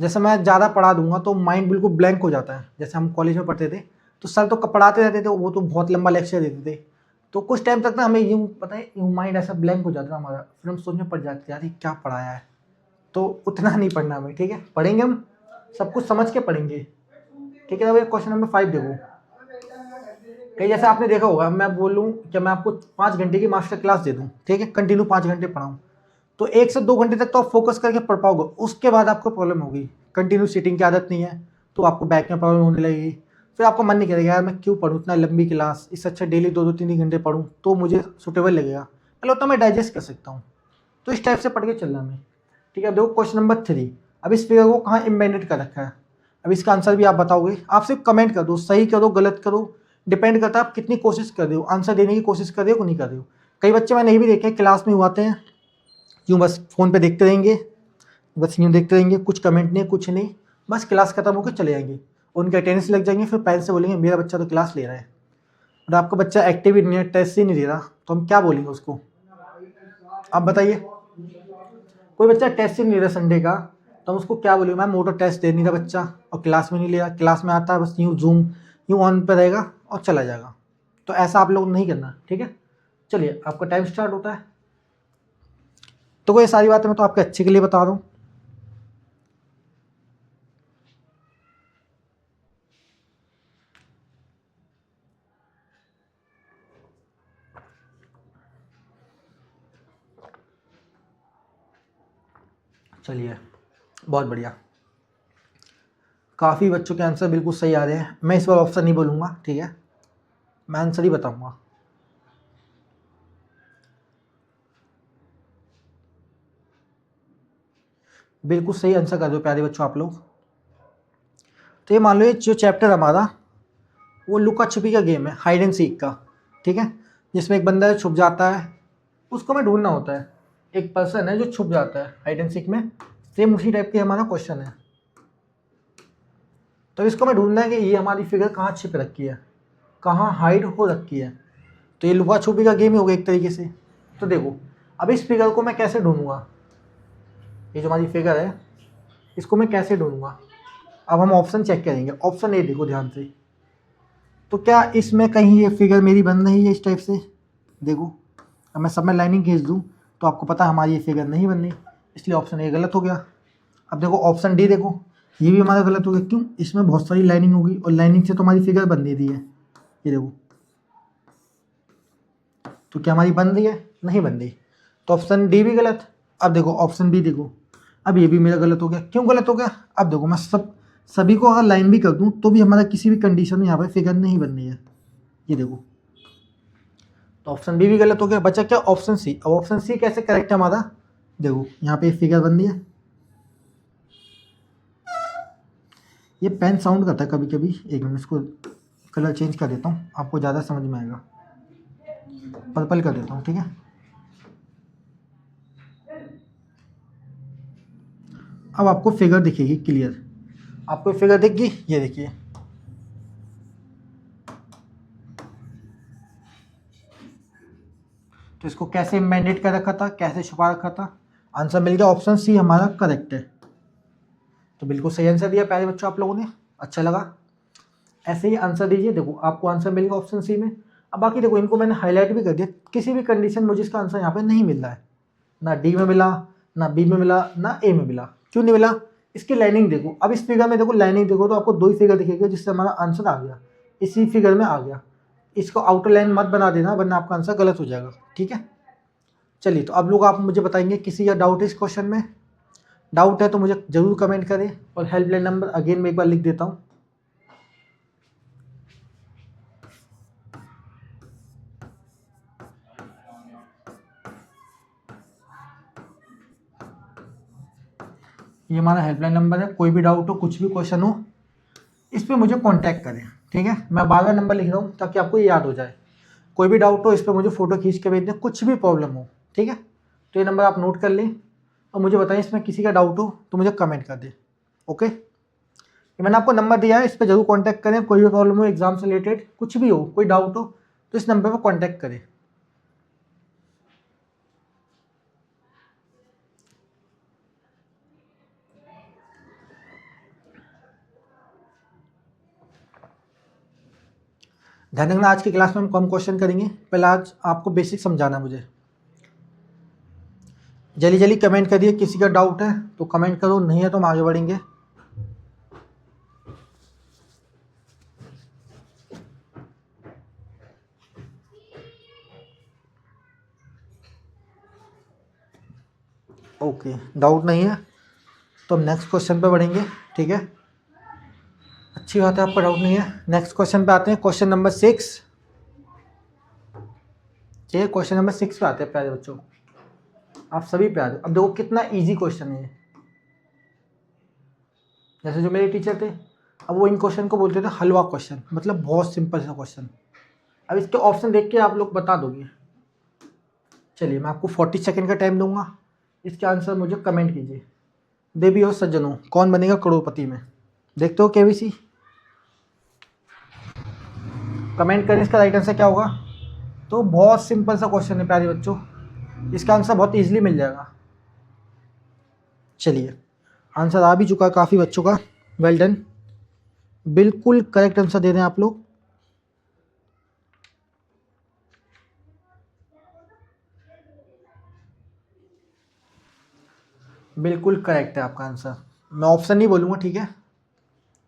जैसे मैं ज़्यादा पढ़ा दूंगा तो माइंड बिल्कुल ब्लैंक हो जाता है। जैसे हम कॉलेज में पढ़ते थे तो सर तो पढ़ाते रहते थे, वो तो बहुत लंबा लेक्चर देते थे, तो कुछ टाइम तक ना हमें यूँ पता है, यूँ माइंड ऐसा ब्लैंक हो जाता था हमारा, फिर हम सोचने पड़ जाते थे यार ये क्या पढ़ाया है। तो उतना नहीं पढ़ना हमें, ठीक है, पढ़ेंगे हम सब कुछ समझ के पढ़ेंगे। ठीक है, अब क्वेश्चन नंबर 5 देखो। कहीं जैसे आपने देखा होगा, मैं बोलूँ कि मैं आपको 5 घंटे की मास्टर क्लास दे दूँ, ठीक है, कंटिन्यू 5 घंटे पढ़ाऊँ, तो 1 से 2 घंटे तक तो आप फोकस करके पढ़ पाओगे, उसके बाद आपको प्रॉब्लम होगी। कंटिन्यू सीटिंग की आदत नहीं है तो आपको बैक में प्रॉब्लम होने लगेगी, फिर आपको मन नहीं करेगा यार मैं क्यों पढूं इतना लंबी क्लास, इससे अच्छा डेली 2-2 3-3 घंटे पढूं तो मुझे सुटेबल लगेगा, मतलब उतना मैं डाइजेस्ट कर सकता हूँ। तो इस टाइप से पढ़ के चलना हमें। ठीक है, अब देखो क्वेश्चन नंबर 3। अब इस फिगर को कहाँ इम्बेडेड कर रखा है, अब इसका आंसर भी आप बताओगे। आप सिर्फ कमेंट कर दो, सही करो गलत करो, डिपेंड करता है आप कितनी कोशिश कर रहे हो, आंसर देने की कोशिश कर रहे हो कि नहीं कर रहे हो। कई बच्चे मैंने ये भी देखे क्लास में आते हैं यूँ बस फ़ोन पे देखते रहेंगे, बस यूँ देखते रहेंगे, कुछ कमेंट नहीं कुछ नहीं, बस क्लास खत्म होकर चले जाएंगे, उनके अटेंडेंस लग जाएंगे, फिर पेरेंट्स से बोलेंगे मेरा बच्चा तो क्लास ले रहा है, और आपका बच्चा एक्टिव ही नहीं है, टेस्ट ही नहीं दे रहा, तो हम क्या बोलेंगे उसको? आप बताइए, कोई बच्चा टेस्ट ही नहीं दे रहा संडे का, तो हम उसको क्या बोलेंगे? मैम वो तो टेस्ट दे नहीं रहा बच्चा और क्लास में नहीं ले रहा, क्लास में आता है बस यूँ जूम यूँ ऑन पे रहेगा और चला जाएगा। तो ऐसा आप लोग नहीं करना, ठीक है। चलिए, आपका टाइम स्टार्ट होता है। तो कोई सारी बातें मैं तो आपके अच्छे के लिए बता रहा हूँ। चलिए, बहुत बढ़िया, काफ़ी बच्चों के आंसर बिल्कुल सही आ रहे हैं। मैं इस बार ऑप्शन नहीं बोलूँगा, ठीक है, मैं आंसर ही बताऊँगा। बिल्कुल सही आंसर कर दो प्यारे बच्चों आप लोग। तो ये मान लो ये जो चैप्टर हमारा वो लुका छुपी का गेम है, हाइड एंड सीक का, ठीक है, जिसमें एक बंदा छुप जाता है, उसको हमें ढूंढना होता है। एक पर्सन है जो छुप जाता है हाइड एंड सीक में, सेम उसी टाइप की हमारा क्वेश्चन है। तो इसको हमें ढूंढना है कि ये हमारी फिगर कहाँ छिप रखी है, कहाँ हाइड हो रखी है। तो ये लुका छुपी का गेम ही होगा एक तरीके से। तो देखो, अब इस फिगर को मैं कैसे ढूंढूंगा, ये जो हमारी फिगर है इसको मैं कैसे ढूंढूंगा। अब हम ऑप्शन चेक करेंगे। ऑप्शन ए देखो ध्यान से, तो क्या इसमें कहीं ये फिगर मेरी बन रही है इस टाइप से? देखो, अब मैं सब में लाइनिंग खींच दूँ तो आपको पता है हमारी ये फिगर नहीं बन रही, इसलिए ऑप्शन ए गलत हो गया। अब देखो ऑप्शन डी देखो, ये भी हमारा गलत हो गया। क्यों? इसमें बहुत सारी लाइनिंग होगी और लाइनिंग से तो हमारी फिगर बन रही है, ये देखो। तो क्या हमारी बन रही है? नहीं बन रही, तो ऑप्शन डी भी गलत। अब देखो ऑप्शन बी देखो, अब ये भी मेरा गलत हो गया। क्यों गलत हो गया? अब देखो मैं सभी को अगर लाइन भी कर दूं तो भी हमारा किसी भी कंडीशन में यहाँ पर फिगर नहीं बन रही है, ये देखो। तो ऑप्शन बी भी गलत हो गया, बचा क्या? Option C. अब ऑप्शन सी कैसे करेक्ट है हमारा? देखो यहाँ पे फिगर बन रही है, ये पेन साउंड करता है कभी कभी। एक मिनट, इसको कलर चेंज कर देता हूँ, आपको ज़्यादा समझ में आएगा। पर्पल कर देता हूँ, ठीक है। अब आपको फिगर दिखेगी क्लियर, आपको फिगर दिखेगी, ये देखिए। तो इसको कैसे मैंडेट कर रखा था, कैसे छुपा रखा था, आंसर मिल गया। ऑप्शन सी हमारा करेक्ट है। तो बिल्कुल सही आंसर दिया प्यारे बच्चों आप लोगों ने, अच्छा लगा। ऐसे ही आंसर दीजिए, देखो आपको आंसर मिल गया ऑप्शन सी में। अब बाकी देखो इनको मैंने हाईलाइट भी कर दिया, किसी भी कंडीशन मुझे इसका आंसर यहाँ पे नहीं मिल रहा है, ना डी में मिला, ना बी में मिला, ना ए में मिला। क्यों नहीं मिला? इसकी लाइनिंग देखो। अब इस फिगर में देखो लाइनिंग देखो तो आपको 2 ही फिगर दिखेगी जिससे हमारा आंसर आ गया, इसी फिगर में आ गया। इसको आउटर लाइन मत बना देना वरना आपका आंसर गलत हो जाएगा, ठीक है। चलिए, तो अब लोग आप मुझे बताएंगे किसी का डाउट है इस क्वेश्चन में? डाउट है तो मुझे ज़रूर कमेंट करें, और हेल्पलाइन नंबर अगेन मैं एक बार लिख देता हूँ। ये हमारा हेल्पलाइन नंबर है, कोई भी डाउट हो, कुछ भी क्वेश्चन हो, इस पर मुझे कांटेक्ट करें, ठीक है। मैं बार बार नंबर लिख रहा हूँ ताकि आपको ये याद हो जाए। कोई भी डाउट हो इस पर मुझे फ़ोटो खींच के भेज दें, कुछ भी प्रॉब्लम हो, ठीक है। तो ये नंबर आप नोट कर लें और मुझे बताएं इसमें किसी का डाउट हो तो मुझे कमेंट कर दें, ओके। ये मैंने आपको नंबर दिया है, इस पर जरूर कॉन्टैक्ट करें। कोई भी प्रॉब्लम हो, एग्जाम से रिलेटेड कुछ भी हो, कोई डाउट हो तो इस नंबर पर कॉन्टैक्ट करें। ध्यान रखना, आज की क्लास में हम कम क्वेश्चन करेंगे। पहले आज आपको बेसिक समझाना है मुझे। जल्दी जल्दी कमेंट करिए, किसी का डाउट है तो कमेंट करो, नहीं है तो हम आगे बढ़ेंगे। ओके, डाउट नहीं है तो हम नेक्स्ट क्वेश्चन पे बढ़ेंगे, ठीक है। अच्छी बात है, आपका डाउट नहीं है। नेक्स्ट क्वेश्चन पे आते हैं, क्वेश्चन नंबर 6। चलिए क्वेश्चन नंबर 6 पे आते हैं प्यारे बच्चों, आप सभी प्यारे। अब देखो कितना इजी क्वेश्चन है। जैसे जो मेरे टीचर थे, अब वो इन क्वेश्चन को बोलते थे हलवा क्वेश्चन, मतलब बहुत सिंपल सा क्वेश्चन। अब इसके ऑप्शन देख के आप लोग बता दोगे। चलिए मैं आपको 40 सेकंड का टाइम दूंगा, इसके आंसर मुझे कमेंट कीजिए। देवी और सज्जनों, कौन बनेगा करोड़पति में? देखते हो केबीसी, कमेंट करें इसका राइट आंसर क्या होगा। तो बहुत सिंपल सा क्वेश्चन है प्यारे बच्चों, इसका आंसर बहुत इजीली मिल जाएगा। चलिए आंसर आ भी चुका है काफ़ी बच्चों का, वेल डन, बिल्कुल करेक्ट आंसर दे रहे हैं आप लोग। बिल्कुल करेक्ट है आपका आंसर। मैं ऑप्शन नहीं बोलूँगा, ठीक है,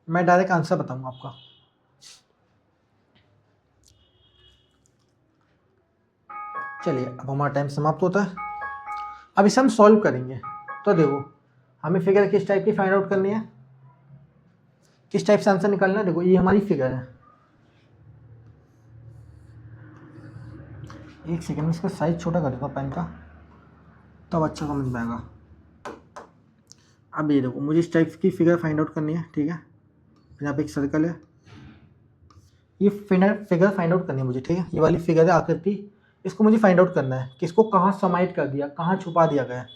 मैं डायरेक्ट आंसर बताऊंगा आपका। चलिए अब हमारा टाइम समाप्त होता है, अब इसे हम सॉल्व करेंगे। तो देखो हमें फिगर किस टाइप की फाइंड आउट करनी है, किस टाइप से आंसर निकालना है। देखो ये हमारी फिगर है, एक सेकेंड में इसका साइज छोटा कर देता हूँ पेन का, तब अच्छा समझ में आएगा। अब ये देखो मुझे इस टाइप की फिगर फाइंड आउट करनी है, ठीक है। यहाँ पे एक सर्कल है, ये फिगर फाइंड आउट करनी है मुझे, ठीक है। ये वाली फिगर है आकृति, इसको मुझे फाइंड आउट करना है कि इसको कहाँ समाइट कर दिया, कहाँ छुपा दिया गया है।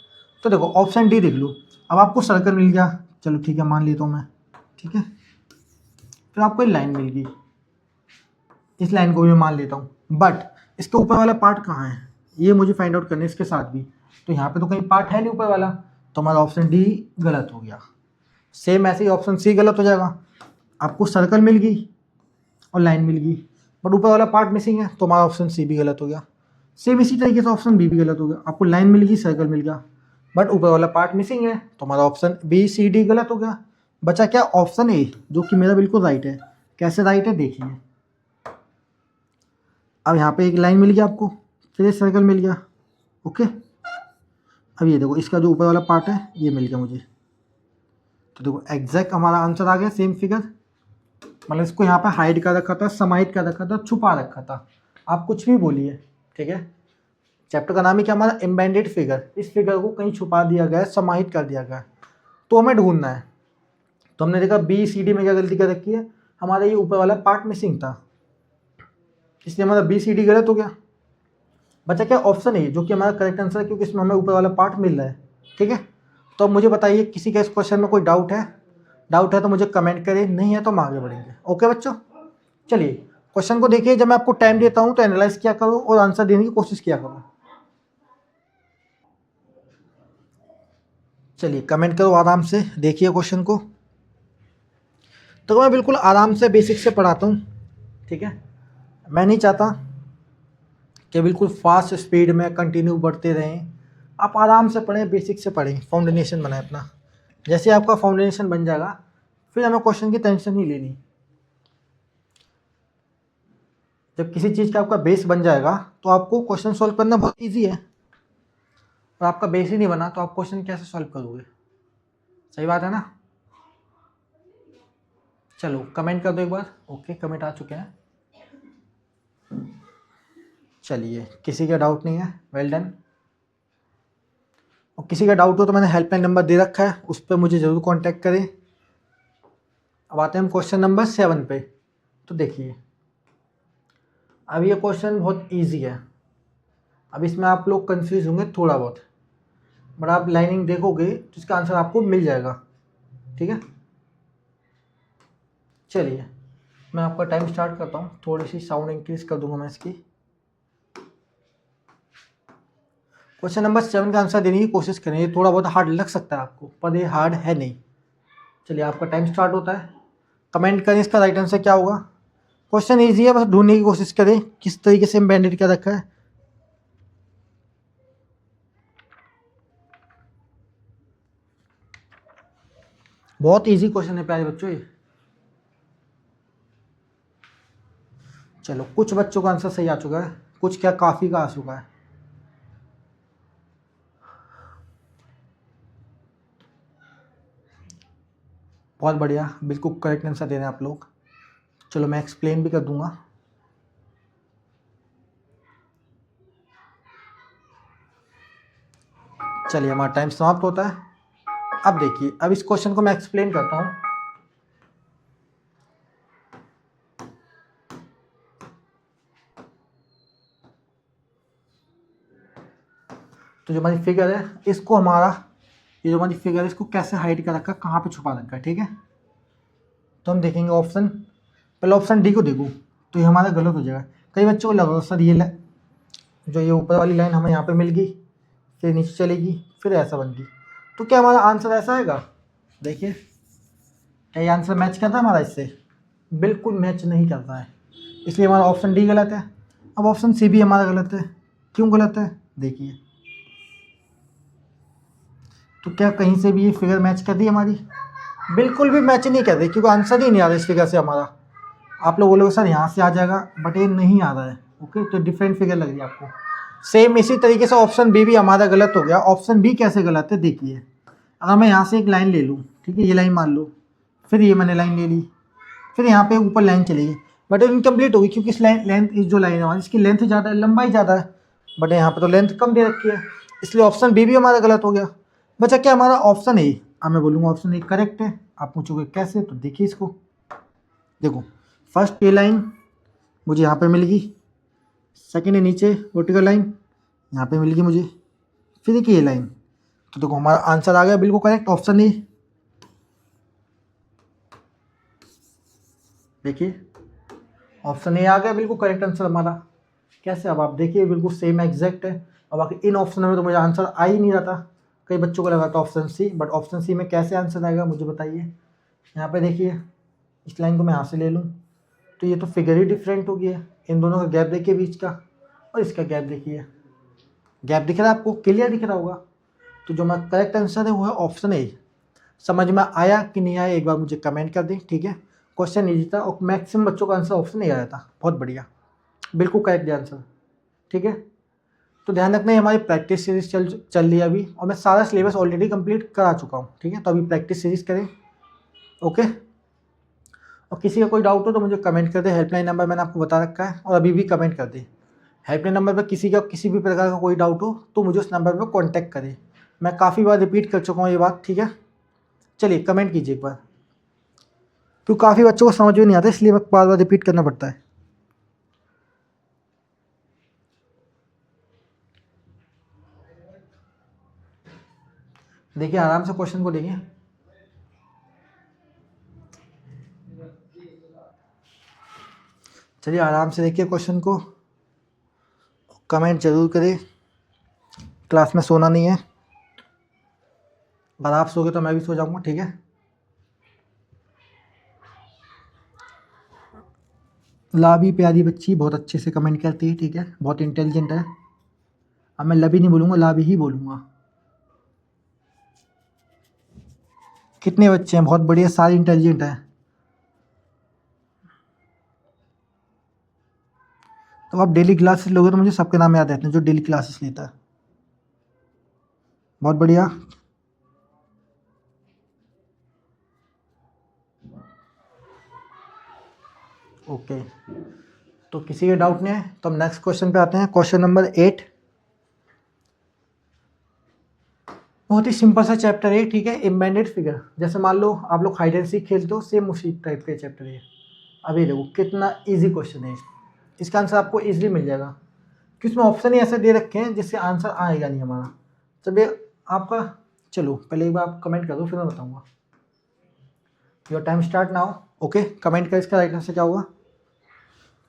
तो देखो ऑप्शन डी देख लो। अब आपको सर्कल मिल गया, चलो ठीक है मान लेता हूँ मैं, ठीक है। फिर आपको एक लाइन मिल गई, इस लाइन को भी मैं मान लेता हूँ, बट इसके ऊपर वाला पार्ट कहाँ है ये मुझे फाइंड आउट करना है इसके साथ भी। तो यहाँ पे तो कहीं पार्ट है नहीं ऊपर वाला, तो हमारा ऑप्शन डी गलत हो गया। सेम ऐसे ही ऑप्शन सी गलत हो जाएगा। आपको सर्कल मिल गई और लाइन मिल गई, बट ऊपर वाला पार्ट मिसिंग है, तो हमारा ऑप्शन सी भी गलत हो गया। सेम इसी तरीके से ऑप्शन बी भी गलत हो गया। आपको लाइन मिल गई, सर्कल मिल गया, बट ऊपर वाला पार्ट मिसिंग है, तो हमारा ऑप्शन बी सी डी गलत हो गया। बचा क्या? ऑप्शन ए, जो कि मेरा बिल्कुल राइट है। कैसे राइट है देखिए, अब यहाँ पे एक लाइन मिल गया आपको, फिर एक सर्कल मिल गया, ओके। अब ये देखो इसका जो ऊपर वाला पार्ट है ये मिल गया मुझे, तो देखो एग्जैक्ट हमारा आंसर आ गया, सेम फिगर। मतलब इसको यहाँ पे हाइड कर रखा था, समाइट कर रखा था, छुपा रखा था, आप कुछ भी बोलिए, ठीक है। चैप्टर का नाम ही क्या हमारा, एम्बेडेड फिगर। इस फिगर को कहीं छुपा दिया गया है, समाहित कर दिया गया है, तो हमें ढूंढना है। तो हमने देखा बी सी डी में क्या गलती कर रखी है, हमारा ये ऊपर वाला पार्ट मिसिंग था, इसलिए हमारा बी सी डी गलत हो गया। बचा क्या, ऑप्शन ए, जो कि हमारा करेक्ट आंसर है, क्योंकि इसमें हमें ऊपर वाला पार्ट मिल रहा है। ठीक है, तो अब मुझे बताइए किसी का इस क्वेश्चन में कोई डाउट है? डाउट है तो मुझे कमेंट करें, नहीं है तो हम आगे बढ़ेंगे। ओके बच्चों, चलिए क्वेश्चन को देखिए। जब मैं आपको टाइम देता हूँ तो एनालाइज किया करो और आंसर देने की कोशिश किया करो। चलिए कमेंट करो, आराम से देखिए क्वेश्चन को। तो मैं बिल्कुल आराम से बेसिक से पढ़ाता हूँ, ठीक है। मैं नहीं चाहता कि बिल्कुल फास्ट स्पीड में कंटिन्यू बढ़ते रहें, आप आराम से पढ़ें, बेसिक से पढ़ें, फाउंडेशन बनाएं अपना। जैसे आपका फाउंडेशन बन जाएगा फिर हमें क्वेश्चन की टेंशन नहीं लेनी। जब किसी चीज़ का आपका बेस बन जाएगा तो आपको क्वेश्चन सॉल्व करना बहुत ईजी है, और आपका बेस ही नहीं बना तो आप क्वेश्चन कैसे सॉल्व करोगे? सही बात है ना। चलो कमेंट कर दो एक बार। ओके, कमेंट आ चुके हैं। चलिए, किसी का डाउट नहीं है, वेल डन। और किसी का डाउट हो तो मैंने हेल्पलाइन नंबर दे रखा है, उस पर मुझे ज़रूर कांटेक्ट करें। अब आते हैं हम क्वेश्चन नंबर 7 पे। तो देखिए, अब ये क्वेश्चन बहुत इजी है। अब इसमें आप लोग कंफ्यूज होंगे थोड़ा बहुत, बट आप लाइनिंग देखोगे तो इसका आंसर आपको मिल जाएगा। ठीक है, चलिए मैं आपका टाइम स्टार्ट करता हूँ। थोड़ी सी साउंड इंक्रीज कर दूंगा मैं इसकी। क्वेश्चन नंबर 7 का आंसर देने की कोशिश करें। ये थोड़ा बहुत हार्ड लग सकता है आपको, पर ये हार्ड है नहीं। चलिए आपका टाइम स्टार्ट होता है। कमेंट करें इसका राइट आंसर क्या होगा। क्वेश्चन ईजी है, बस ढूंढने की कोशिश करें किस तरीके से एम्बेडेड क्या रखा है। बहुत इजी क्वेश्चन है प्यारे बच्चों ये। चलो कुछ बच्चों का आंसर सही आ चुका है, कुछ क्या काफ़ी का आ चुका है। बहुत बढ़िया, बिल्कुल करेक्ट आंसर दे रहे हैं आप लोग। चलो मैं एक्सप्लेन भी कर दूंगा। चलिए हमारा टाइम समाप्त होता है। अब देखिए, अब इस क्वेश्चन को मैं एक्सप्लेन करता हूँ। तो जो हमारी फिगर है इसको हमारा, ये जो हमारी फिगर है इसको कैसे हाइड कर रखा है, कहाँ पे छुपा रखा है, ठीक है। तो हम देखेंगे ऑप्शन, पहले ऑप्शन डी को देखो तो ये हमारा गलत हो जाएगा। कई बच्चों को लगा सर ये जो ये ऊपर वाली लाइन हमें यहाँ पे मिल गई, फिर नीचे चलेगी, फिर ऐसा बन गई, तो क्या हमारा आंसर ऐसा आएगा? देखिए, क्या ये आंसर मैच करता है हमारा इससे? बिल्कुल मैच नहीं करता है, इसलिए हमारा ऑप्शन डी गलत है। अब ऑप्शन सी भी हमारा गलत है। क्यों गलत है? देखिए, तो क्या कहीं से भी ये फिगर मैच कर दी हमारी? बिल्कुल भी मैच नहीं कर रही, क्योंकि आंसर ही नहीं आ रहा इस फिगर से हमारा। आप लोग बोलोगे सर यहाँ से आ जाएगा, बट ये नहीं आ रहा है। ओके, तो डिफरेंट फिगर लग रही है आपको। सेम इसी तरीके से ऑप्शन बी भी हमारा गलत हो गया। ऑप्शन बी कैसे गलत है देखिए, अगर मैं यहाँ से एक लाइन ले लूँ, ठीक है, ये लाइन मान लो, फिर ये मैंने लाइन ले ली, फिर यहाँ पे ऊपर लाइन चलेगी, बट इनकम्प्लीट होगी, क्योंकि इस लाइन लेंथ, इस जो लाइन है हमारी, इसकी लेंथ ज़्यादा है, लंबाई ज़्यादा है, बट यहाँ पे तो लेंथ कम दे रखी है, इसलिए ऑप्शन बी भी हमारा गलत हो गया। बचा क्या हमारा? Option A. अब मैं बोलूँगा ऑप्शन ए करेक्ट है। आप पूछोगे कैसे, तो देखिए इसको, देखो फर्स्ट ये लाइन मुझे यहाँ पे मिल गई, सेकेंड है नीचे वर्टिकल लाइन यहाँ पे मिल गई मुझे, फिर देखिए ये लाइन, तो देखो हमारा आंसर आ गया बिल्कुल करेक्ट, ऑप्शन ए। देखिए ऑप्शन ए आ गया बिल्कुल करेक्ट आंसर हमारा। कैसे? अब आप देखिए बिल्कुल सेम एग्जैक्ट है। अब बाकी इन ऑप्शन में तो मुझे आंसर आ ही नहीं रहा था। कई बच्चों को लगा था option C, but option C में कैसे आंसर आएगा मुझे बताइए। यहाँ पे देखिए, इस लाइन को मैं यहाँ से ले लूँ तो ये तो फिगर ही डिफरेंट हो गया है। इन दोनों का गैप देखिए बीच का, और इसका गैप देखिए, गैप दिख रहा है आपको, क्लियर दिख रहा होगा। तो जो हमारा करेक्ट आंसर है वो है ऑप्शन ए। समझ में आया कि नहीं आया एक बार मुझे कमेंट कर दें, ठीक है। क्वेश्चन ईजी था और मैक्सिमम बच्चों का आंसर ऑप्शन ए आया था। बहुत बढ़िया, बिल्कुल करेक्ट आंसर, ठीक है। तो ध्यान रखना है, हमारी प्रैक्टिस सीरीज चल रही है अभी, और मैं सारा सिलेबस ऑलरेडी कंप्लीट करा चुका हूँ, ठीक है। तो अभी प्रैक्टिस सीरीज करें, ओके। और किसी का कोई डाउट हो तो मुझे कमेंट कर दे। हेल्पलाइन नंबर मैंने आपको बता रखा है, और अभी भी कमेंट कर दे। हेल्पलाइन नंबर पर किसी का किसी भी प्रकार का कोई डाउट हो तो मुझे उस नंबर पर कॉन्टैक्ट करें। मैं काफ़ी बार रिपीट कर चुका हूँ ये बात, ठीक है। चलिए कमेंट कीजिए एक बार, क्योंकि काफ़ी बच्चों को समझ में नहीं आता, इसलिए मैं बार बार रिपीट करना पड़ता है। देखिए आराम से क्वेश्चन को देखिए। चलिए आराम से देखिए क्वेश्चन को, कमेंट जरूर करें। क्लास में सोना नहीं है, अगर आप सोगे तो मैं भी सो जाऊंगा, ठीक है। लाभी प्यारी बच्ची बहुत अच्छे से कमेंट करती है, ठीक है, बहुत इंटेलिजेंट है। अब मैं लभी नहीं बोलूँगा, लाभी ही बोलूँगा। कितने बच्चे हैं, बहुत बढ़िया, सारे इंटेलिजेंट हैं। तो आप डेली क्लासेस लोगे तो मुझे सबके नाम याद रहते हैं जो डेली क्लासेस लेता है। बहुत बढ़िया। ओके, तो किसी का डाउट नहीं है तो हम नेक्स्ट क्वेश्चन पे आते हैं। क्वेश्चन नंबर 8, बहुत ही सिंपल सा चैप्टर है, ठीक है। इम्बेडेड फिगर, जैसे मान लो आप लोग हाइड एंड सीक खेलते हो, सेम उसी टाइप का चैप्टर है। अभी देखो कितना इजी क्वेश्चन है, इसका आंसर आपको इजीली मिल जाएगा, कि उसमें ऑप्शन ही ऐसे दे रखे हैं जिससे आंसर आएगा नहीं हमारा। चलिए आपका, चलो पहले एक बार आप कमेंट कर दो फिर मैं बताऊंगा। Your time start now. Okay, comment कर इसका राइट आंसर क्या होगा,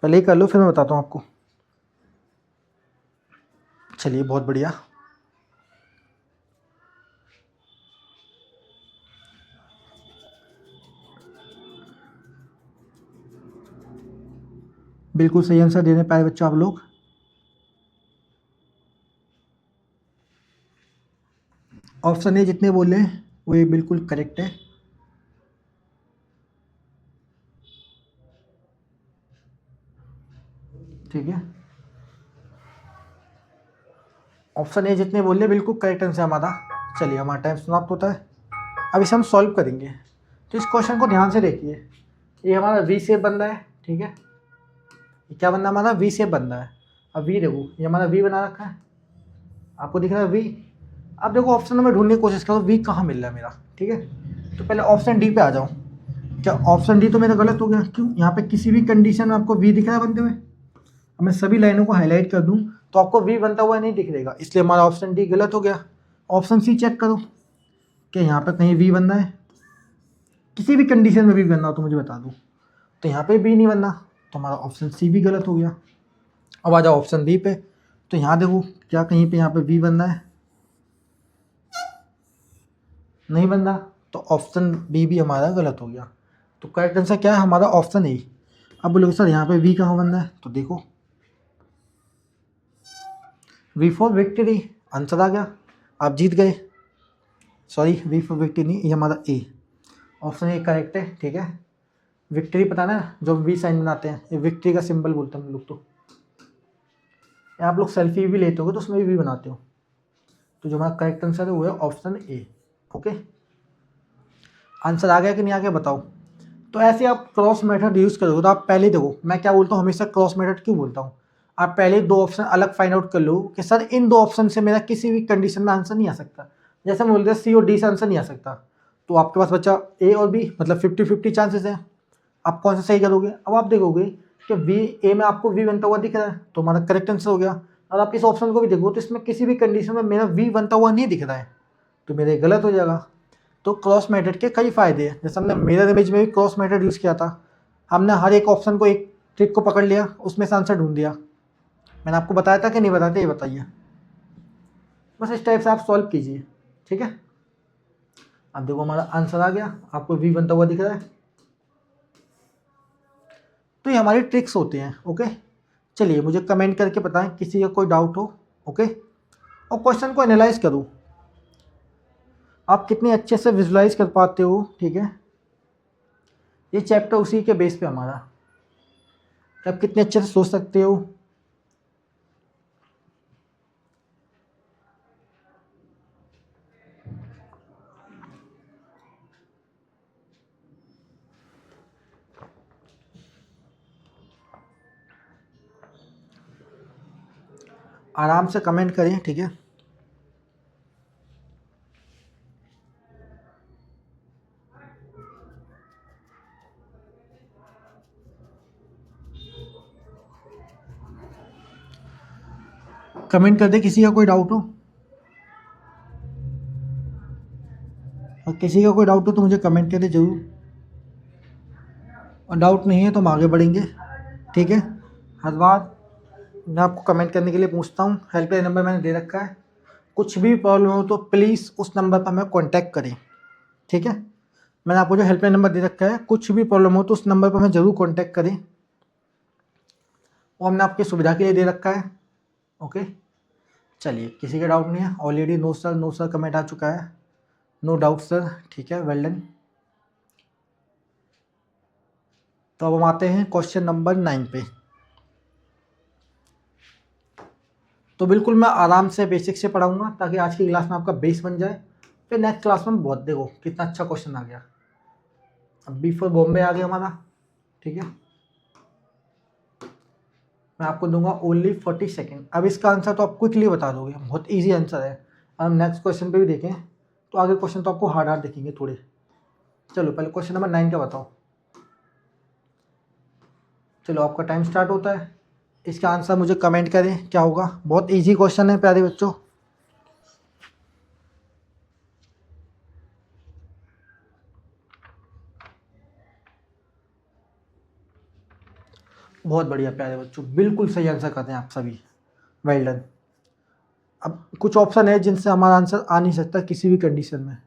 पहले ही कर लो फिर मैं बताता हूँ आपको। चलिए बहुत बढ़िया। बिल्कुल सही आंसर देने पाए बच्चों आप लोग। ऑप्शन ए जितने बोले वो ये बिल्कुल करेक्ट है। ठीक है, ऑप्शन ए जितने बोले बिल्कुल करेक्ट आंसर हमारा। चलिए हमारा टाइम समाप्त होता है, अब इसे हम सॉल्व करेंगे। तो इस क्वेश्चन को ध्यान से देखिए, ये हमारा वी शेप बन रहा है, ठीक है। ये क्या बन रहा है हमारा, वी शेप बन रहा है। अब वी देखो, ये हमारा वी बना रखा है, आपको दिख रहा है वी। अब देखो ऑप्शन में ढूंढने की कोशिश करो वी कहाँ मिल रहा है मेरा, ठीक है। तो पहले ऑप्शन डी पे आ जाओ। क्या ऑप्शन डी तो मेरा गलत हो गया, क्यों, यहाँ पे किसी भी कंडीशन में आपको वी दिख रहा है बनते हुए। अब मैं सभी लाइनों को हाईलाइट कर दूं तो आपको वी बनता हुआ नहीं दिख रहेगा, इसलिए हमारा ऑप्शन डी गलत हो गया। ऑप्शन सी चेक करो, क्या यहाँ पे कहीं वी बनना है, किसी भी कंडीशन में वी बनना हो तो मुझे बता दो। तो यहाँ पे वी नहीं बनना, तो हमारा ऑप्शन सी भी गलत हो गया। अब आ जाओ ऑप्शन बी पे, तो यहाँ देखो क्या कहीं पे यहाँ पे वी बनना है, नहीं बन रहा, तो ऑप्शन बी भी हमारा गलत हो गया। तो करेक्ट आंसर क्या है हमारा, ऑप्शन ए। अब बोलोगे सर यहाँ पे वी कहाँ बन रहा है, तो देखो वी फॉर विक्ट्री, आंसर आ गया, आप जीत गए। सॉरी, वी फॉर विक्ट्री नहीं, ये हमारा ए, ऑप्शन ए करेक्ट है, ठीक है। विक्ट्री पता ना, जो वी साइन बनाते हैं, ये विक्ट्री का सिंबल बोलते हैं हम लोग। तो आप लोग सेल्फी भी लेते हो तो उसमें भी बनाते हो। तो जो हमारा करेक्ट आंसर है वो है ऑप्शन ए। ओके, आंसर आ गया कि नहीं आ गया बताओ। तो ऐसे आप क्रॉस मेथड यूज़ करोगे तो आप पहले देखो, मैं क्या बोलता हूँ हमेशा क्रॉस मेथड क्यों बोलता हूँ, आप पहले दो ऑप्शन अलग फाइंड आउट कर लो कि सर इन दो ऑप्शन से मेरा किसी भी कंडीशन में आंसर नहीं आ सकता। जैसे हम बोलते हैं सी और डी से आंसर नहीं आ सकता, तो आपके पास बच्चा ए और बी, मतलब 50-50 चांसेस हैं। आप कौन सा सही करोगे, अब आप देखोगे कि वी ए में आपको वी बनता हुआ दिख रहा है तो हमारा करेक्ट आंसर हो गया। और आप इस ऑप्शन को भी देखो तो इसमें किसी भी कंडीशन में मेरा वी बनता हुआ नहीं दिख रहा है, तो मेरा गलत हो जाएगा। तो क्रॉस मेथड के कई फायदे हैं, जैसे हमने मिरर इमेज में भी क्रॉस मेथड यूज़ किया था। हमने हर एक ऑप्शन को, एक ट्रिक को पकड़ लिया, उसमें से आंसर ढूंढ दिया। मैंने आपको बताया था कि नहीं बताया था, ये बताइए। बस इस टाइप से आप सॉल्व कीजिए, ठीक है। अब देखो हमारा आंसर आ गया, आपको वी बनता हुआ दिख रहा है। तो ये हमारी ट्रिक्स होते हैं, ओके। चलिए मुझे कमेंट करके बताएं किसी का कोई डाउट हो, ओके। और क्वेश्चन को एनालाइज करूँ, आप कितने अच्छे से विजुलाइज कर पाते हो, ठीक है। ये चैप्टर उसी के बेस पे हमारा, आप कितने अच्छे से सोच सकते हो। आराम से कमेंट करें, ठीक है। कमेंट कर दे किसी का कोई डाउट हो, और किसी का कोई डाउट हो तो मुझे कमेंट कर दे जरूर, और डाउट नहीं है तो हम आगे बढ़ेंगे, ठीक है। हर बार मैं आपको कमेंट करने के लिए पूछता हूँ, हेल्पलाइन नंबर मैंने दे रखा है, कुछ भी प्रॉब्लम हो तो प्लीज़ उस नंबर पर हमें कांटेक्ट करें, ठीक है। मैंने आपको जो हेल्पलाइन नंबर दे रखा है, कुछ भी प्रॉब्लम हो तो उस नंबर पर हमें ज़रूर कांटेक्ट करें, और हमने आपकी सुविधा के लिए दे रखा है, ओके। चलिए, किसी का डाउट नहीं है, ऑलरेडी नो सर कमेंट आ चुका है, नो डाउट सर, ठीक है, वेल डन। तो अब हम आते हैं क्वेश्चन नंबर 9 पे। तो बिल्कुल मैं आराम से बेसिक से पढ़ाऊंगा ताकि आज की क्लास में आपका बेस बन जाए, फिर नेक्स्ट क्लास में बहुत देखो कितना अच्छा क्वेश्चन आ गया। अब बी फॉर बॉम्बे आ गया हमारा, ठीक है। मैं आपको दूंगा ओनली 40 सेकेंड। अब इसका आंसर तो आप क्विकली बता दोगे, बहुत ईजी आंसर है। अब नेक्स्ट क्वेश्चन पे भी देखें तो आगे क्वेश्चन तो आपको हार्ड दिखेंगे थोड़े। चलो पहले क्वेश्चन नंबर 9 का बताओ। चलो आपका टाइम स्टार्ट होता है, इसका आंसर मुझे कमेंट करें क्या होगा। बहुत इजी क्वेश्चन है प्यारे बच्चों। बहुत बढ़िया प्यारे बच्चों, बिल्कुल सही आंसर करते हैं आप सभी, वेल डन। अब कुछ ऑप्शन है जिनसे हमारा आंसर आ नहीं सकता किसी भी कंडीशन में।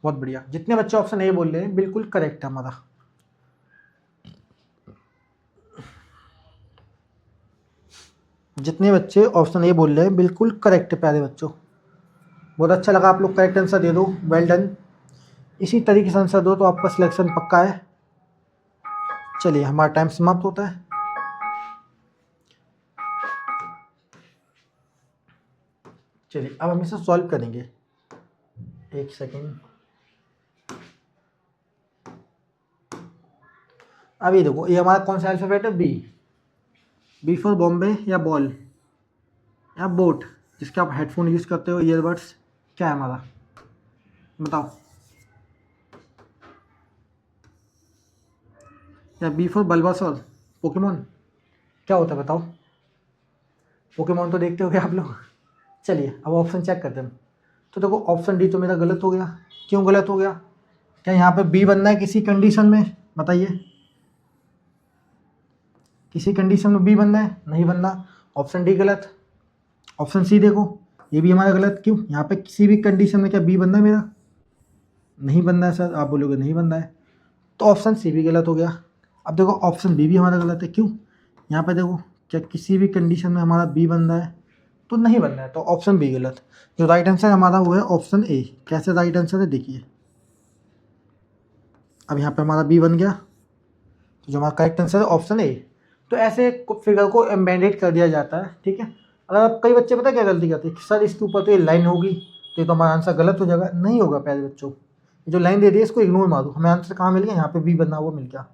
बहुत बढ़िया, जितने बच्चे ऑप्शन ए बोल रहे हैं बिल्कुल करेक्ट है हमारा। जितने बच्चे ऑप्शन ए बोल रहे हैं बिल्कुल करेक्ट है प्यारे बच्चों। बहुत अच्छा लगा, आप लोग करेक्ट आंसर दे दो, वेल डन। इसी तरीके से आंसर दो तो आपका सिलेक्शन पक्का है। चलिए हमारा टाइम समाप्त होता है। चलिए अब हम इसे सॉल्व करेंगे, एक सेकेंड। अभी देखो ये हमारा कौन सा अल्फाबेट है, बी फॉर बॉम्बे या बॉल या बोट, जिसके आप हेडफोन यूज़ करते हो, ईयरबड्स, क्या है हमारा बताओ। या बी फॉर बल्बासोर, पोकेमोन, क्या होता है बताओ। पोकेमोन तो देखते हो क्या आप लोग। चलिए अब ऑप्शन चेक करते हैं। तो देखो ऑप्शन डी तो मेरा गलत हो गया। क्यों गलत हो गया, क्या यहाँ पे बी बनना है किसी कंडीशन में, बताइए। किसी कंडीशन में बी बनना है, नहीं बनना, ऑप्शन डी गलत। ऑप्शन सी देखो, ये भी हमारा गलत। क्यों, यहाँ पे किसी भी कंडीशन में क्या बी बनना है मेरा, नहीं बनना है सर, आप बोलोगे नहीं बनना है, तो ऑप्शन सी भी गलत हो गया। अब देखो ऑप्शन बी भी हमारा गलत है। क्यों, यहाँ पे देखो क्या किसी भी कंडीशन में हमारा बी बन रहा है, तो नहीं बनना है, तो ऑप्शन बी गलत। जो राइट आंसर हमारा वो है ऑप्शन ए। कैसे राइट आंसर है देखिए, अब यहाँ पे हमारा बी बन गया, तो जो हमारा करेक्ट आंसर है ऑप्शन ए। तो ऐसे फिगर को एम्बेडेड कर दिया जाता है, ठीक है। अगर आप कई बच्चे पता क्या गलती करते हैं, सर इसके ऊपर तो ये लाइन होगी तो ये तो हमारा आंसर गलत हो जाएगा। नहीं होगा प्यारे बच्चों, जो लाइन दे दी है इसको इग्नोर मारो, हमें आंसर कहाँ मिल गया, यहाँ पे बी बनना वो मिल गया।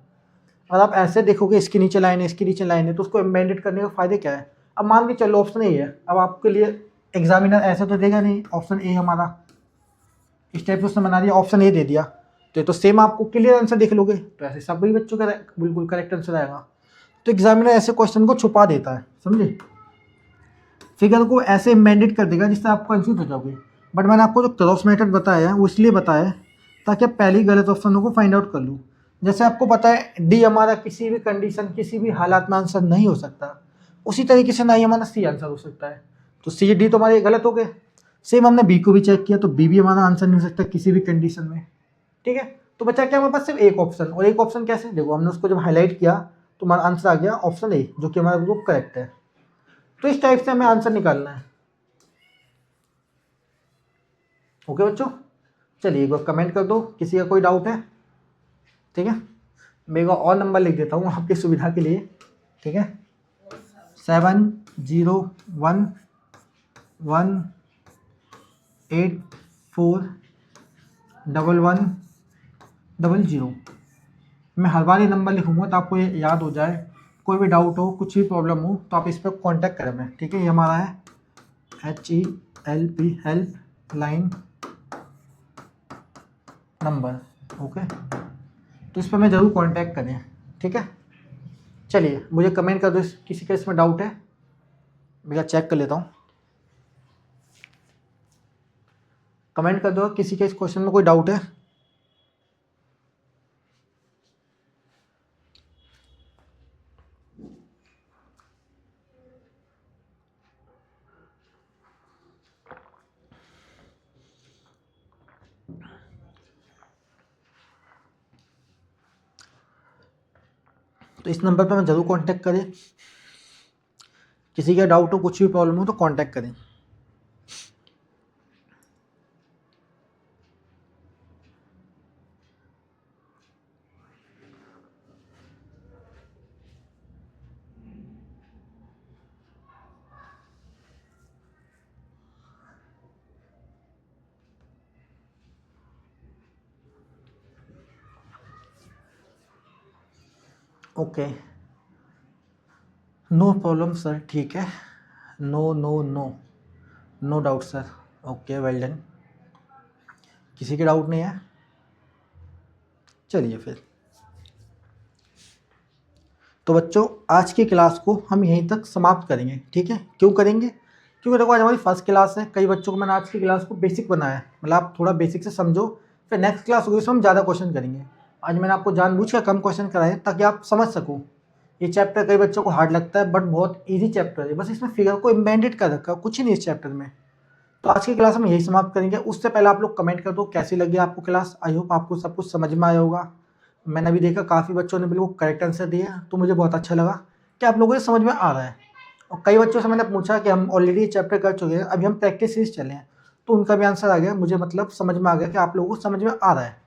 और आप ऐसे देखोगे इसके नीचे लाइन है, इसके नीचे लाइन है, तो उसको एम्बेडेड करने का फ़ायदे क्या है। अब मान के चलो ऑप्शन ए है, अब आपके लिए एग्जामिनर ऐसे तो देगा नहीं ऑप्शन ए हमारा, इस टाइप से उसने बना दिया, ऑप्शन ए दे दिया, तो ये तो सेम आपको क्लियर आंसर देख लोगे, तो ऐसे सभी बच्चों का बिल्कुल करेक्ट आंसर आएगा। तो एग्जामिनर ऐसे क्वेश्चन को छुपा देता है, समझे, फिगर को ऐसे एम्बेडेड कर देगा जिससे आप कंफ्यूज हो जाओगे। बट मैंने आपको जो क्रॉस मेथड बताया है वो इसलिए बताया है ताकि आप पहले ही गलत ऑप्शनों को फाइंड आउट कर लूँ। जैसे आपको पता है डी हमारा किसी भी कंडीशन किसी भी हालात में आंसर नहीं हो सकता, उसी तरीके से ना ही हमारा सी आंसर हो सकता है। तो सी डी तो हमारे गलत हो गए। सेम हमने बी को भी चेक किया तो बी भी हमारा आंसर नहीं हो सकता किसी भी कंडीशन में, ठीक है। तो बचा क्या हमारे पास, सिर्फ एक ऑप्शन, और एक ऑप्शन कैसे देखो, हमने उसको जब हाईलाइट किया तो हमारा आंसर आ गया ऑप्शन ए, जो कि हमारा बिल्कुल करेक्ट है। तो इस टाइप से हमें आंसर निकालना है, ओके बच्चों। चलिए एक बार कमेंट कर दो किसी का कोई डाउट है, ठीक है। मैं एक और नंबर लिख देता हूँ आपकी सुविधा के लिए, ठीक है। 7011841100। मैं हर बार ये नंबर लिखूँगा तो आपको ये याद हो जाए। कोई भी डाउट हो, कुछ भी प्रॉब्लम हो तो आप इस पर कांटेक्ट करें मैं, ठीक है। ये हमारा है HELP help line number. Okay, तो इस पर मैं ज़रूर कांटेक्ट करें, ठीक है। चलिए मुझे कमेंट कर दो किसी का इसमें डाउट है, मैं चेक कर लेता हूँ। कमेंट कर दो किसी के इस क्वेश्चन में कोई डाउट है। तो इस नंबर पर मैं ज़रूर कांटेक्ट करें, किसी का डाउट हो, कुछ भी प्रॉब्लम हो तो कांटेक्ट करें। ओके, नो प्रॉब्लम सर, ठीक है, no no no no doubt sir. Okay, well done, किसी के डाउट नहीं है। चलिए फिर, तो बच्चों आज की क्लास को हम यहीं तक समाप्त करेंगे, ठीक है। क्यों करेंगे? क्योंकि देखो आज हमारी फर्स्ट क्लास है, कई बच्चों को मैंने आज की क्लास को बेसिक बनाया है, मतलब आप थोड़ा बेसिक से समझो, फिर नेक्स्ट क्लास होगी उसमें हम ज़्यादा क्वेश्चन करेंगे। आज मैंने आपको जानबूझकर कम क्वेश्चन कराए ताकि आप समझ सको। ये चैप्टर कई बच्चों को हार्ड लगता है बट बहुत ईजी चैप्टर है, बस इसमें फिगर को इम्बेडेड कर रखा है, कुछ ही नहीं इस चैप्टर में। तो आज की क्लास हम यही समाप्त करेंगे। उससे पहले आप लोग कमेंट कर दो कैसी लगी आपको क्लास। आई होप आपको सब कुछ समझ में आया होगा। मैंने अभी देखा काफ़ी बच्चों ने बिल्कुल करेक्ट आंसर दिए, तो मुझे बहुत अच्छा लगा कि आप लोगों को समझ में आ रहा है। और कई बच्चों से मैंने पूछा कि हम ऑलरेडी चैप्टर कर चुके हैं, अभी हम प्रैक्टिस सीरीज चले हैं, तो उनका भी आंसर आ गया। मुझे मतलब समझ में आ गया कि आप लोगों को समझ में आ रहा है।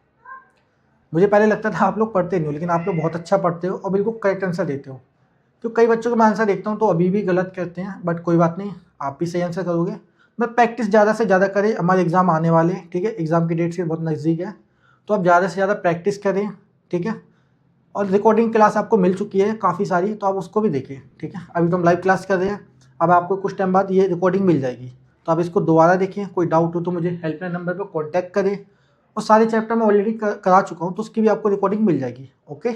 मुझे पहले लगता था आप लोग पढ़ते नहीं हो, लेकिन आप लोग बहुत अच्छा पढ़ते हो और बिल्कुल करेक्ट आंसर देते हो। तो कई बच्चों को मैं आंसर देखता हूँ तो अभी भी गलत करते हैं, बट कोई बात नहीं, आप भी सही आंसर करोगे। मैं प्रैक्टिस ज़्यादा से ज़्यादा करें, हमारे एग्ज़ाम आने वाले हैं, ठीक है। एग्ज़ाम की डेट से बहुत नज़दीक है, तो आप ज़्यादा से ज़्यादा प्रैक्टिस करें, ठीक है। और रिकॉर्डिंग क्लास आपको मिल चुकी है काफ़ी सारी, तो आप उसको भी देखिए, ठीक है। अभी तो हम लाइव क्लास कर रहे हैं, अब आपको कुछ टाइम बाद ये रिकॉर्डिंग मिल जाएगी, तो आप इसको दोबारा देखिए। कोई डाउट हो तो मुझे हेल्पलाइन नंबर पर कॉन्टैक्ट करें। और सारे चैप्टर मैं ऑलरेडी करा चुका हूँ, तो उसकी भी आपको रिकॉर्डिंग मिल जाएगी। ओके,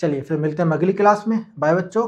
चलिए फिर मिलते हैं अगली क्लास में। बाय बच्चों।